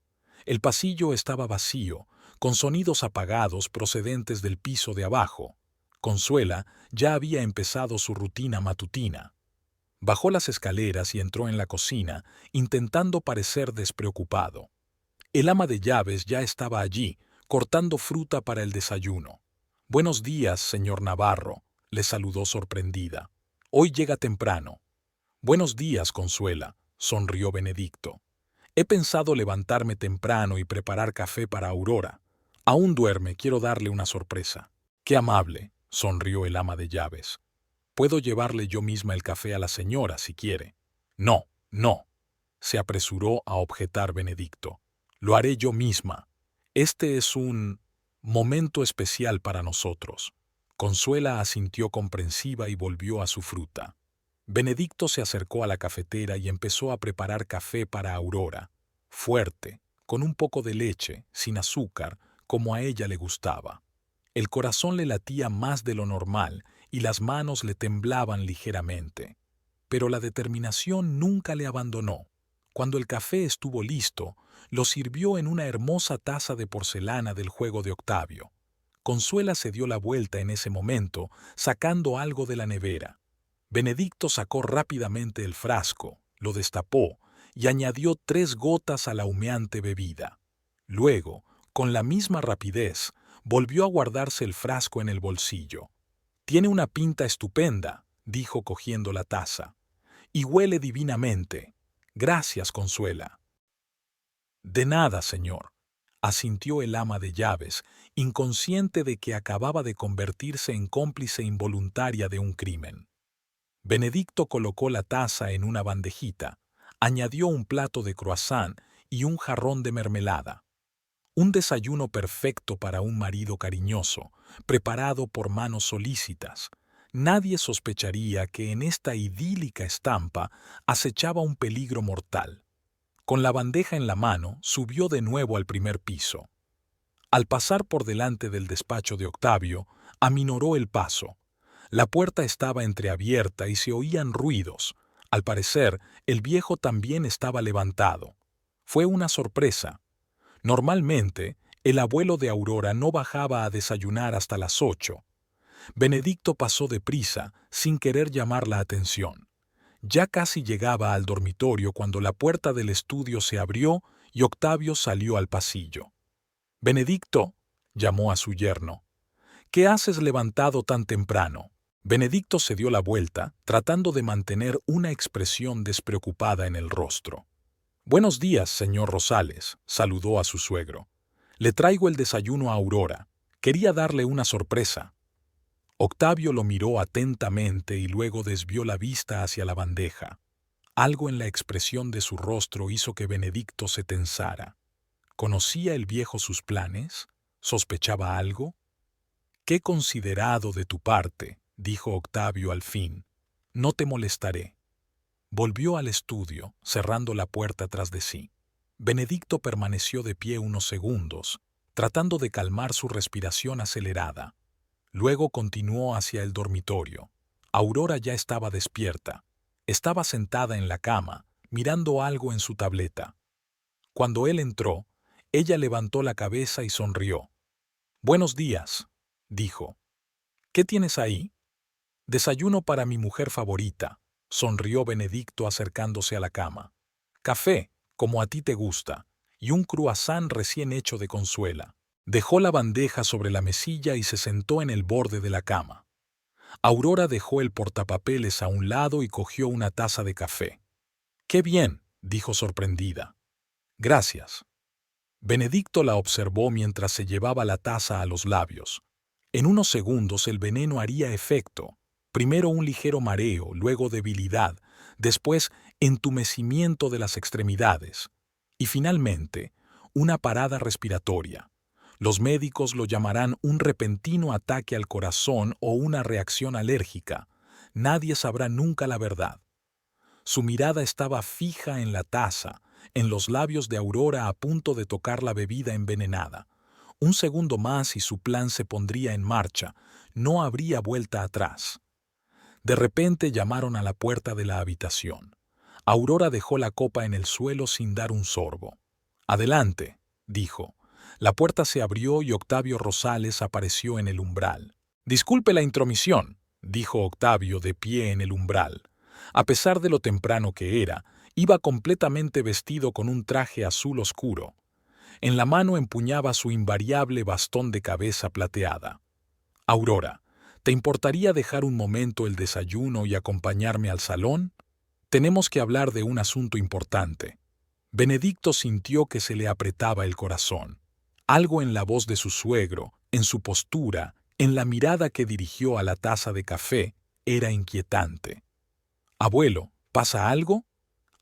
El pasillo estaba vacío, con sonidos apagados procedentes del piso de abajo. Consuela ya había empezado su rutina matutina. Bajó las escaleras y entró en la cocina, intentando parecer despreocupado. El ama de llaves ya estaba allí, cortando fruta para el desayuno. «Buenos días, señor Navarro», le saludó sorprendida. «Hoy llega temprano». «Buenos días, Consuela», sonrió Benedicto. «He pensado levantarme temprano y preparar café para Aurora. Aún duerme, quiero darle una sorpresa». «Qué amable», sonrió el ama de llaves. «Puedo llevarle yo misma el café a la señora, si quiere». «No, no», se apresuró a objetar Benedicto. «Lo haré yo misma. Este es un momento especial para nosotros». Consuela asintió comprensiva y volvió a su fruta. Benedicto se acercó a la cafetera y empezó a preparar café para Aurora, fuerte, con un poco de leche, sin azúcar, como a ella le gustaba. El corazón le latía más de lo normal y las manos le temblaban ligeramente. Pero la determinación nunca le abandonó. Cuando el café estuvo listo, lo sirvió en una hermosa taza de porcelana del juego de Octavio. Consuela se dio la vuelta en ese momento, sacando algo de la nevera. Benedicto sacó rápidamente el frasco, lo destapó y añadió 3 gotas a la humeante bebida. Luego, con la misma rapidez, volvió a guardarse el frasco en el bolsillo. «Tiene una pinta estupenda», dijo cogiendo la taza. «Y huele divinamente. Gracias, Consuela». «De nada, señor», asintió el ama de llaves, inconsciente de que acababa de convertirse en cómplice involuntaria de un crimen. Benedicto colocó la taza en una bandejita, añadió un plato de croissant y un jarrón de mermelada. Un desayuno perfecto para un marido cariñoso, preparado por manos solícitas. Nadie sospecharía que en esta idílica estampa acechaba un peligro mortal. Con la bandeja en la mano, subió de nuevo al primer piso. Al pasar por delante del despacho de Octavio, aminoró el paso. La puerta estaba entreabierta y se oían ruidos. Al parecer, el viejo también estaba levantado. Fue una sorpresa. Normalmente, el abuelo de Aurora no bajaba a desayunar hasta las 8. Benedicto pasó deprisa, sin querer llamar la atención. Ya casi llegaba al dormitorio cuando la puerta del estudio se abrió y Octavio salió al pasillo. «Benedicto», llamó a su yerno, «¿qué haces levantado tan temprano?» Benedicto se dio la vuelta, tratando de mantener una expresión despreocupada en el rostro. «Buenos días, señor Rosales», saludó a su suegro. «Le traigo el desayuno a Aurora. Quería darle una sorpresa». Octavio lo miró atentamente y luego desvió la vista hacia la bandeja. Algo en la expresión de su rostro hizo que Benedicto se tensara. ¿Conocía el viejo sus planes? ¿Sospechaba algo? «Qué considerado de tu parte», dijo Octavio al fin. «No te molestaré». Volvió al estudio, cerrando la puerta tras de sí. Benedicto permaneció de pie unos segundos, tratando de calmar su respiración acelerada. Luego continuó hacia el dormitorio. Aurora ya estaba despierta. Estaba sentada en la cama, mirando algo en su tableta. Cuando él entró, ella levantó la cabeza y sonrió. «Buenos días», dijo. «¿Qué tienes ahí?» «Desayuno para mi mujer favorita», sonrió Benedicto acercándose a la cama. «Café, como a ti te gusta, y un croissant recién hecho de Consuela». Dejó la bandeja sobre la mesilla y se sentó en el borde de la cama. Aurora dejó el portapapeles a un lado y cogió una taza de café. «Qué bien», dijo sorprendida. «Gracias». Benedicto la observó mientras se llevaba la taza a los labios. En unos segundos el veneno haría efecto. Primero un ligero mareo, luego debilidad, después entumecimiento de las extremidades y finalmente una parada respiratoria. Los médicos lo llamarán un repentino ataque al corazón o una reacción alérgica. Nadie sabrá nunca la verdad. Su mirada estaba fija en la taza, en los labios de Aurora a punto de tocar la bebida envenenada. Un segundo más y su plan se pondría en marcha. No habría vuelta atrás. De repente llamaron a la puerta de la habitación. Aurora dejó la copa en el suelo sin dar un sorbo. «Adelante», dijo. La puerta se abrió y Octavio Rosales apareció en el umbral. «Disculpe la intromisión», dijo Octavio de pie en el umbral. A pesar de lo temprano que era, iba completamente vestido con un traje azul oscuro. En la mano empuñaba su invariable bastón de cabeza plateada. «Aurora, ¿te importaría dejar un momento el desayuno y acompañarme al salón? Tenemos que hablar de un asunto importante». Benedicto sintió que se le apretaba el corazón. Algo en la voz de su suegro, en su postura, en la mirada que dirigió a la taza de café, era inquietante. «Abuelo, ¿pasa algo?».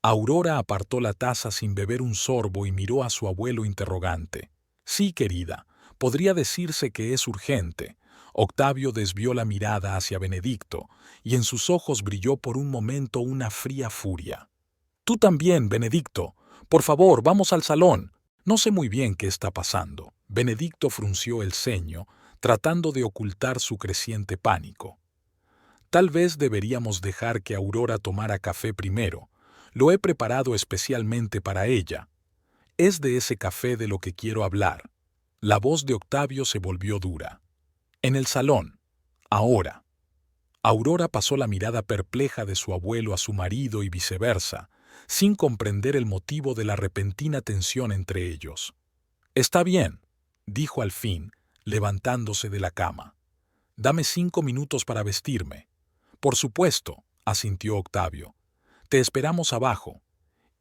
Aurora apartó la taza sin beber un sorbo y miró a su abuelo interrogante. «Sí, querida, podría decirse que es urgente». Octavio desvió la mirada hacia Benedicto, y en sus ojos brilló por un momento una fría furia. «Tú también, Benedicto. Por favor, vamos al salón. No sé muy bien qué está pasando». Benedicto frunció el ceño, tratando de ocultar su creciente pánico. «Tal vez deberíamos dejar que Aurora tomara café primero. Lo he preparado especialmente para ella. Es de ese café de lo que quiero hablar». La voz de Octavio se volvió dura. «En el salón. Ahora». Aurora pasó la mirada perpleja de su abuelo a su marido y viceversa, sin comprender el motivo de la repentina tensión entre ellos. «Está bien», dijo al fin, levantándose de la cama. «Dame 5 minutos para vestirme». «Por supuesto», asintió Octavio. «Te esperamos abajo».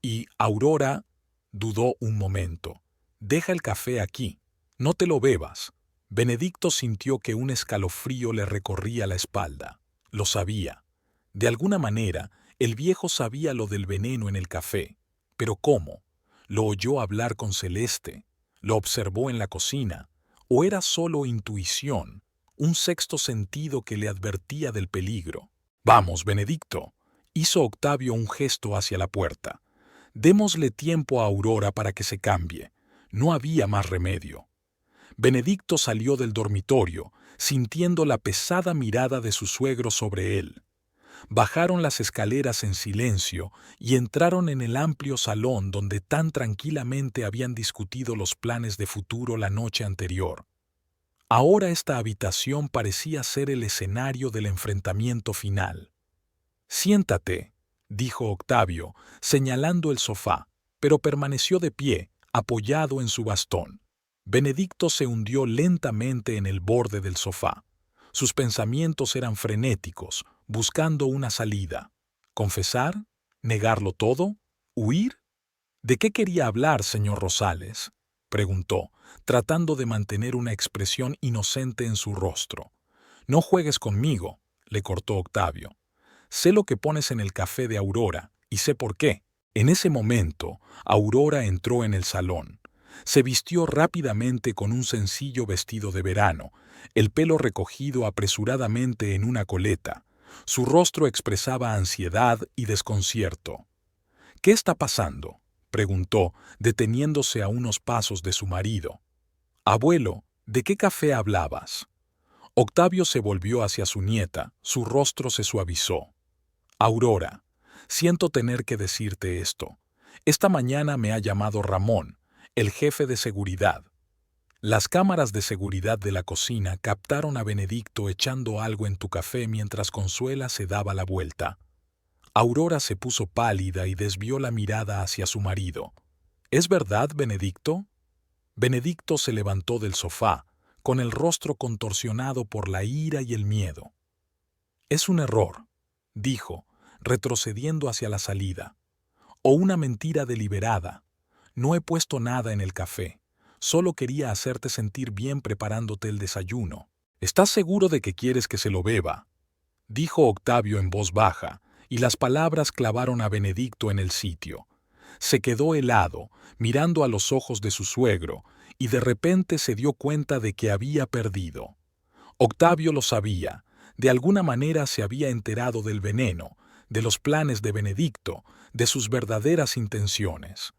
Y Aurora dudó un momento. «Deja el café aquí. No te lo bebas». Benedicto sintió que un escalofrío le recorría la espalda. Lo sabía. De alguna manera, el viejo sabía lo del veneno en el café. ¿Pero cómo? ¿Lo oyó hablar con Celeste? ¿Lo observó en la cocina? ¿O era solo intuición, un sexto sentido que le advertía del peligro? «Vamos, Benedicto», hizo Octavio un gesto hacia la puerta. «Démosle tiempo a Aurora para que se cambie». No había más remedio. Benedicto salió del dormitorio, sintiendo la pesada mirada de su suegro sobre él. Bajaron las escaleras en silencio y entraron en el amplio salón donde tan tranquilamente habían discutido los planes de futuro la noche anterior. Ahora esta habitación parecía ser el escenario del enfrentamiento final. «Siéntate», dijo Octavio, señalando el sofá, pero permaneció de pie, apoyado en su bastón. Benedicto se hundió lentamente en el borde del sofá. Sus pensamientos eran frenéticos, buscando una salida. ¿Confesar? ¿Negarlo todo? ¿Huir? ¿De qué quería hablar, señor Rosales?, preguntó, tratando de mantener una expresión inocente en su rostro. «No juegues conmigo», le cortó Octavio. «Sé lo que pones en el café de Aurora, y sé por qué». En ese momento, Aurora entró en el salón. Se vistió rápidamente con un sencillo vestido de verano, el pelo recogido apresuradamente en una coleta. Su rostro expresaba ansiedad y desconcierto. «¿Qué está pasando?», preguntó, deteniéndose a unos pasos de su marido. «Abuelo, ¿de qué café hablabas?». Octavio se volvió hacia su nieta, su rostro se suavizó. «Aurora, siento tener que decirte esto. Esta mañana me ha llamado Ramón, el jefe de seguridad». Las cámaras de seguridad de la cocina captaron a Benedicto echando algo en tu café mientras Consuela se daba la vuelta. Aurora se puso pálida y desvió la mirada hacia su marido. «¿Es verdad, Benedicto?». Benedicto se levantó del sofá, con el rostro contorsionado por la ira y el miedo. «Es un error», dijo, retrocediendo hacia la salida. «O una mentira deliberada. No he puesto nada en el café. Solo quería hacerte sentir bien preparándote el desayuno». «¿Estás seguro de que quieres que se lo beba?», dijo Octavio en voz baja, y las palabras clavaron a Benedicto en el sitio. Se quedó helado, mirando a los ojos de su suegro, y de repente se dio cuenta de que había perdido. Octavio lo sabía. De alguna manera se había enterado del veneno, de los planes de Benedicto, de sus verdaderas intenciones.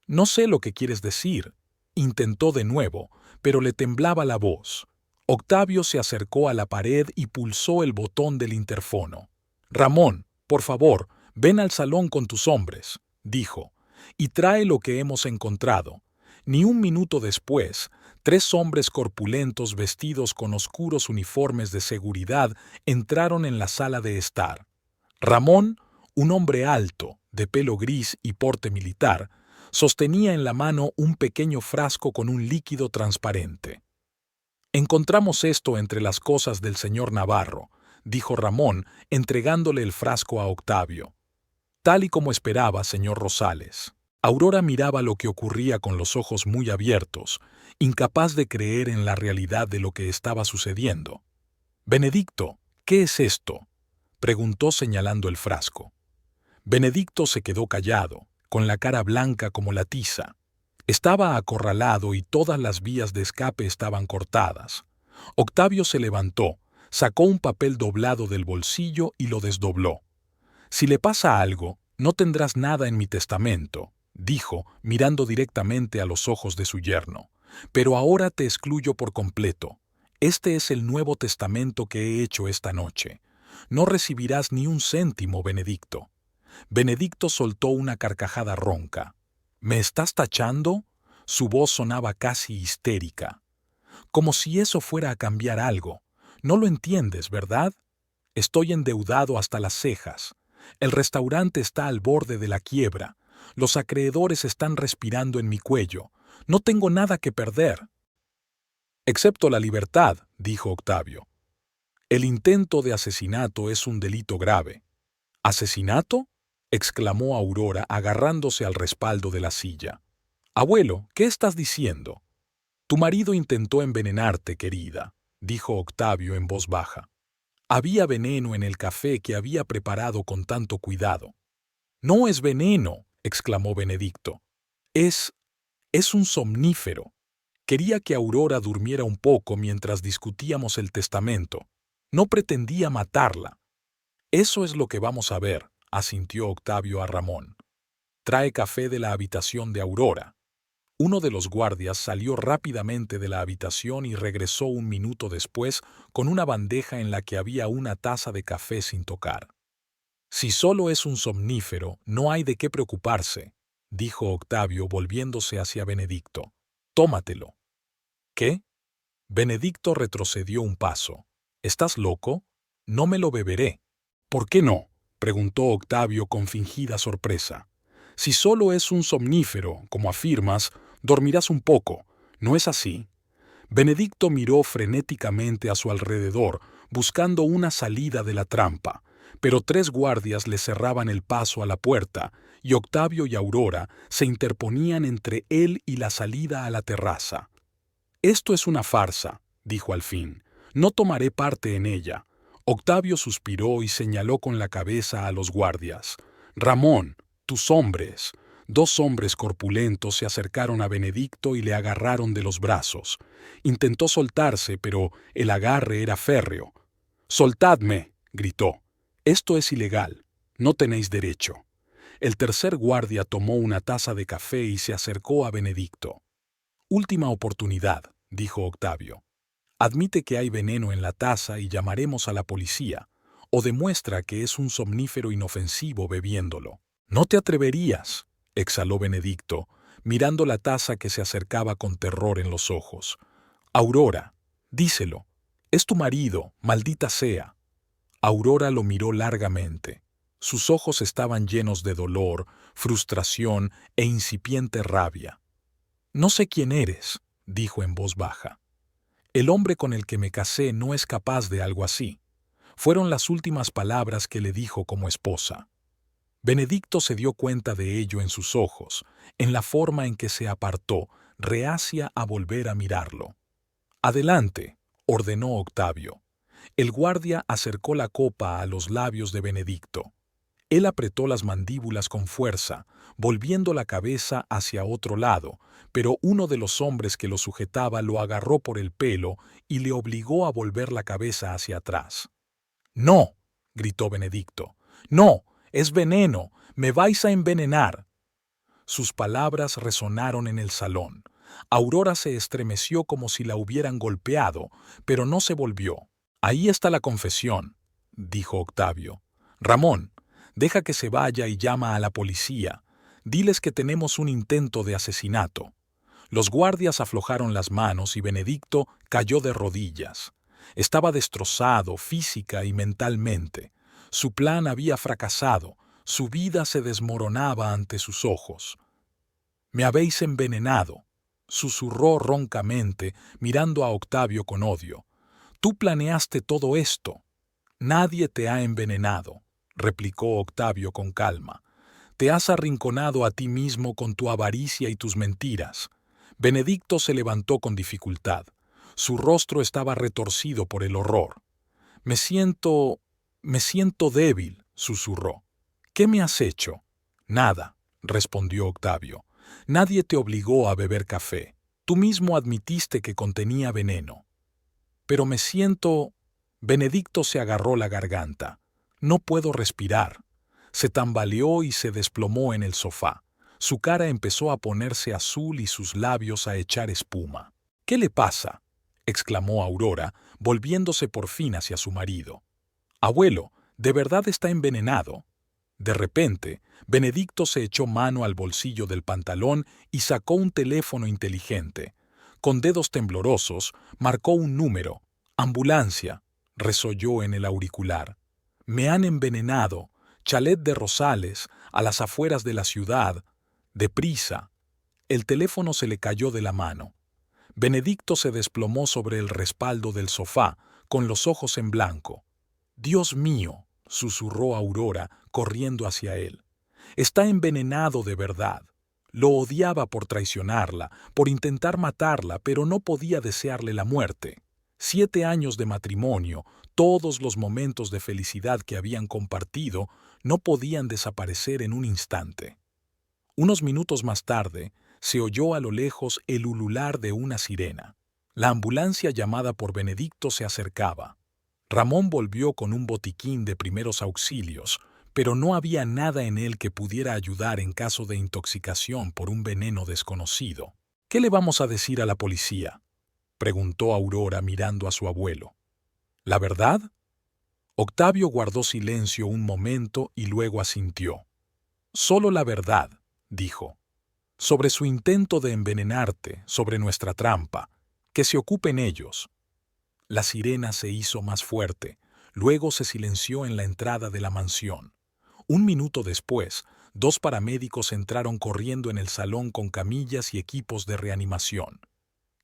«No sé lo que quieres decir», intentó de nuevo, pero le temblaba la voz. Octavio se acercó a la pared y pulsó el botón del interfono. Ramón, por favor, ven al salón con tus hombres, dijo, y trae lo que hemos encontrado. Ni un minuto después, 3 hombres corpulentos vestidos con oscuros uniformes de seguridad entraron en la sala de estar. Ramón, un hombre alto, de pelo gris y porte militar, sostenía en la mano un pequeño frasco con un líquido transparente. Encontramos esto entre las cosas del señor Navarro, dijo Ramón, entregándole el frasco a Octavio. Tal y como esperaba, señor Rosales. Aurora miraba lo que ocurría con los ojos muy abiertos, incapaz de creer en la realidad de lo que estaba sucediendo. «Benedicto, ¿qué es esto?», preguntó señalando el frasco. Benedicto se quedó callado, con la cara blanca como la tiza. Estaba acorralado y todas las vías de escape estaban cortadas. Octavio se levantó, sacó un papel doblado del bolsillo y lo desdobló. «Si le pasa algo, no tendrás nada en mi testamento», dijo, mirando directamente a los ojos de su yerno. «Pero ahora te excluyo por completo. Este es el nuevo testamento que he hecho esta noche. No recibirás ni un céntimo, Benedicto». Benedicto soltó una carcajada ronca. «¿Me estás tachando?». Su voz sonaba casi histérica. «Como si eso fuera a cambiar algo. No lo entiendes, ¿verdad? Estoy endeudado hasta las cejas. El restaurante está al borde de la quiebra. Los acreedores están respirando en mi cuello. No tengo nada que perder». «Excepto la libertad», dijo Octavio. «El intento de asesinato es un delito grave». «¿Asesinato?», exclamó Aurora agarrándose al respaldo de la silla. «Abuelo, ¿qué estás diciendo?». «Tu marido intentó envenenarte, querida», dijo Octavio en voz baja. «Había veneno en el café que había preparado con tanto cuidado». «No es veneno», exclamó Benedicto. Es un somnífero. Quería que Aurora durmiera un poco mientras discutíamos el testamento. No pretendía matarla». «Eso es lo que vamos a ver», asintió Octavio a Ramón. «Trae café de la habitación de Aurora». Uno de los guardias salió rápidamente de la habitación y regresó un minuto después con una bandeja en la que había una taza de café sin tocar. «Si solo es un somnífero, no hay de qué preocuparse», dijo Octavio volviéndose hacia Benedicto. «Tómatelo». «¿Qué?». Benedicto retrocedió un paso. «¿Estás loco? No me lo beberé». «¿Por qué no?», preguntó Octavio con fingida sorpresa. «Si solo es un somnífero, como afirmas, dormirás un poco, ¿no es así?». Benedicto miró frenéticamente a su alrededor, buscando una salida de la trampa, pero 3 guardias le cerraban el paso a la puerta, y Octavio y Aurora se interponían entre él y la salida a la terraza. «Esto es una farsa», dijo al fin. «No tomaré parte en ella». Octavio suspiró y señaló con la cabeza a los guardias. «Ramón, tus hombres». 2 hombres corpulentos se acercaron a Benedicto y le agarraron de los brazos. Intentó soltarse, pero el agarre era férreo. «Soltadme», gritó. «Esto es ilegal. No tenéis derecho». El tercer guardia tomó una taza de café y se acercó a Benedicto. «Última oportunidad», dijo Octavio. «Admite que hay veneno en la taza y llamaremos a la policía, o demuestra que es un somnífero inofensivo bebiéndolo». «No te atreverías», exhaló Benedicto, mirando la taza que se acercaba con terror en los ojos. «Aurora, díselo. Es tu marido, maldita sea». Aurora lo miró largamente. Sus ojos estaban llenos de dolor, frustración e incipiente rabia. «No sé quién eres», dijo en voz baja. «El hombre con el que me casé no es capaz de algo así». Fueron las últimas palabras que le dijo como esposa. Benedicto se dio cuenta de ello en sus ojos, en la forma en que se apartó, reacia a volver a mirarlo. «Adelante», ordenó Octavio. El guardia acercó la copa a los labios de Benedicto. Él apretó las mandíbulas con fuerza, volviendo la cabeza hacia otro lado, pero uno de los hombres que lo sujetaba lo agarró por el pelo y le obligó a volver la cabeza hacia atrás. «No», gritó Benedicto. «No, es veneno. Me vais a envenenar». Sus palabras resonaron en el salón. Aurora se estremeció como si la hubieran golpeado, pero no se volvió. «Ahí está la confesión», dijo Octavio. Ramón, deja que se vaya y llama a la policía. Diles que tenemos un intento de asesinato. Los guardias aflojaron las manos y Benedicto cayó de rodillas. Estaba destrozado física y mentalmente. Su plan había fracasado. Su vida se desmoronaba ante sus ojos. «Me habéis envenenado», susurró roncamente, mirando a Octavio con odio. «Tú planeaste todo esto». «Nadie te ha envenenado», replicó Octavio con calma. «Te has arrinconado a ti mismo con tu avaricia y tus mentiras». Benedicto se levantó con dificultad. Su rostro estaba retorcido por el horror. Me siento débil», susurró. «¿Qué me has hecho?» «Nada», respondió Octavio. «Nadie te obligó a beber café. Tú mismo admitiste que contenía veneno». «Pero me siento...» Benedicto se agarró la garganta. «No puedo respirar». Se tambaleó y se desplomó en el sofá. Su cara empezó a ponerse azul y sus labios a echar espuma. «¿Qué le pasa?», exclamó Aurora, volviéndose por fin hacia su marido. «Abuelo, ¿de verdad está envenenado?». De repente, Benedicto se echó mano al bolsillo del pantalón y sacó un teléfono inteligente. Con dedos temblorosos, marcó un número. «Ambulancia», resolló en el auricular. «Me han envenenado. Chalet de Rosales, a las afueras de la ciudad. Deprisa». El teléfono se le cayó de la mano. Benedicto se desplomó sobre el respaldo del sofá, con los ojos en blanco. «Dios mío», susurró Aurora, corriendo hacia él. «Está envenenado de verdad». Lo odiaba por traicionarla, por intentar matarla, pero no podía desearle la muerte. 7 años de matrimonio, todos los momentos de felicidad que habían compartido, no podían desaparecer en un instante. Unos minutos más tarde, se oyó a lo lejos el ulular de una sirena. La ambulancia llamada por Benedicto se acercaba. Ramón volvió con un botiquín de primeros auxilios, pero no había nada en él que pudiera ayudar en caso de intoxicación por un veneno desconocido. «¿Qué le vamos a decir a la policía?», preguntó Aurora mirando a su abuelo. «¿La verdad?». Octavio guardó silencio un momento y luego asintió. «Solo la verdad», dijo. «Sobre su intento de envenenarte, sobre nuestra trampa. Que se ocupen ellos». La sirena se hizo más fuerte, luego se silenció en la entrada de la mansión. Un minuto después, 2 paramédicos entraron corriendo en el salón con camillas y equipos de reanimación.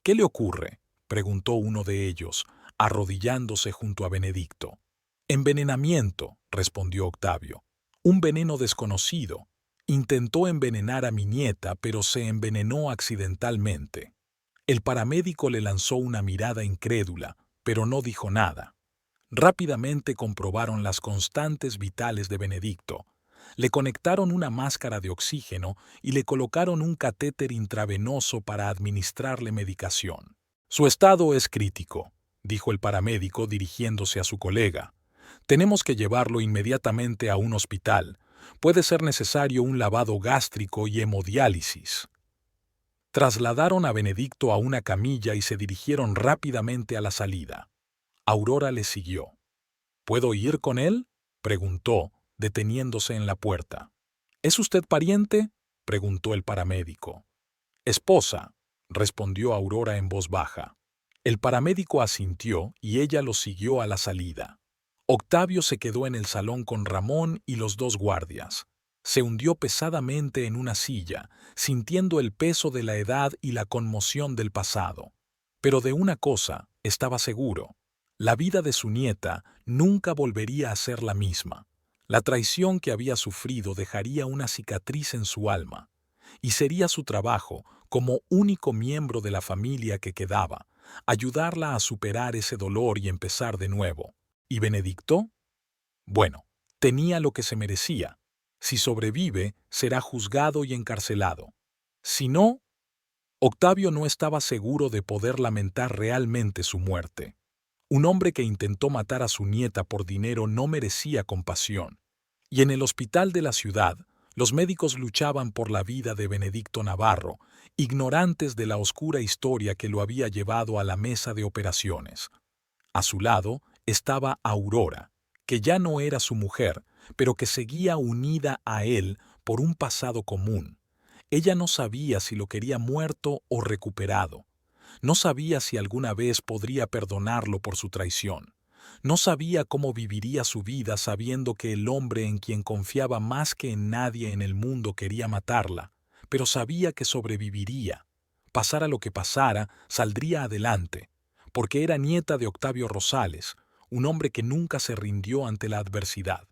«¿Qué le ocurre?», preguntó uno de ellos, arrodillándose junto a Benedicto. «Envenenamiento», respondió Octavio. «Un veneno desconocido. Intentó envenenar a mi nieta, pero se envenenó accidentalmente». El paramédico le lanzó una mirada incrédula, pero no dijo nada. Rápidamente comprobaron las constantes vitales de Benedicto. Le conectaron una máscara de oxígeno y le colocaron un catéter intravenoso para administrarle medicación. «Su estado es crítico», dijo el paramédico dirigiéndose a su colega. «Tenemos que llevarlo inmediatamente a un hospital. Puede ser necesario un lavado gástrico y hemodiálisis». Trasladaron a Benedicto a una camilla y se dirigieron rápidamente a la salida. Aurora le siguió. «¿Puedo ir con él?», preguntó, deteniéndose en la puerta. «¿Es usted pariente?», preguntó el paramédico. «Esposa», respondió Aurora en voz baja. El paramédico asintió y ella lo siguió a la salida. Octavio se quedó en el salón con Ramón y los 2 guardias. Se hundió pesadamente en una silla, sintiendo el peso de la edad y la conmoción del pasado. Pero de una cosa estaba seguro: la vida de su nieta nunca volvería a ser la misma. La traición que había sufrido dejaría una cicatriz en su alma, y sería su trabajo, como único miembro de la familia que quedaba, ayudarla a superar ese dolor y empezar de nuevo. ¿Y Benedicto? Bueno, tenía lo que se merecía. Si sobrevive, será juzgado y encarcelado. Si no, Octavio no estaba seguro de poder lamentar realmente su muerte. Un hombre que intentó matar a su nieta por dinero no merecía compasión. Y en el hospital de la ciudad, los médicos luchaban por la vida de Benedicto Navarro, ignorantes de la oscura historia que lo había llevado a la mesa de operaciones. A su lado estaba Aurora, que ya no era su mujer, pero que seguía unida a él por un pasado común. Ella no sabía si lo quería muerto o recuperado. No sabía si alguna vez podría perdonarlo por su traición. No sabía cómo viviría su vida sabiendo que el hombre en quien confiaba más que en nadie en el mundo quería matarla, pero sabía que sobreviviría. Pasara lo que pasara, saldría adelante, porque era nieta de Octavio Rosales, un hombre que nunca se rindió ante la adversidad.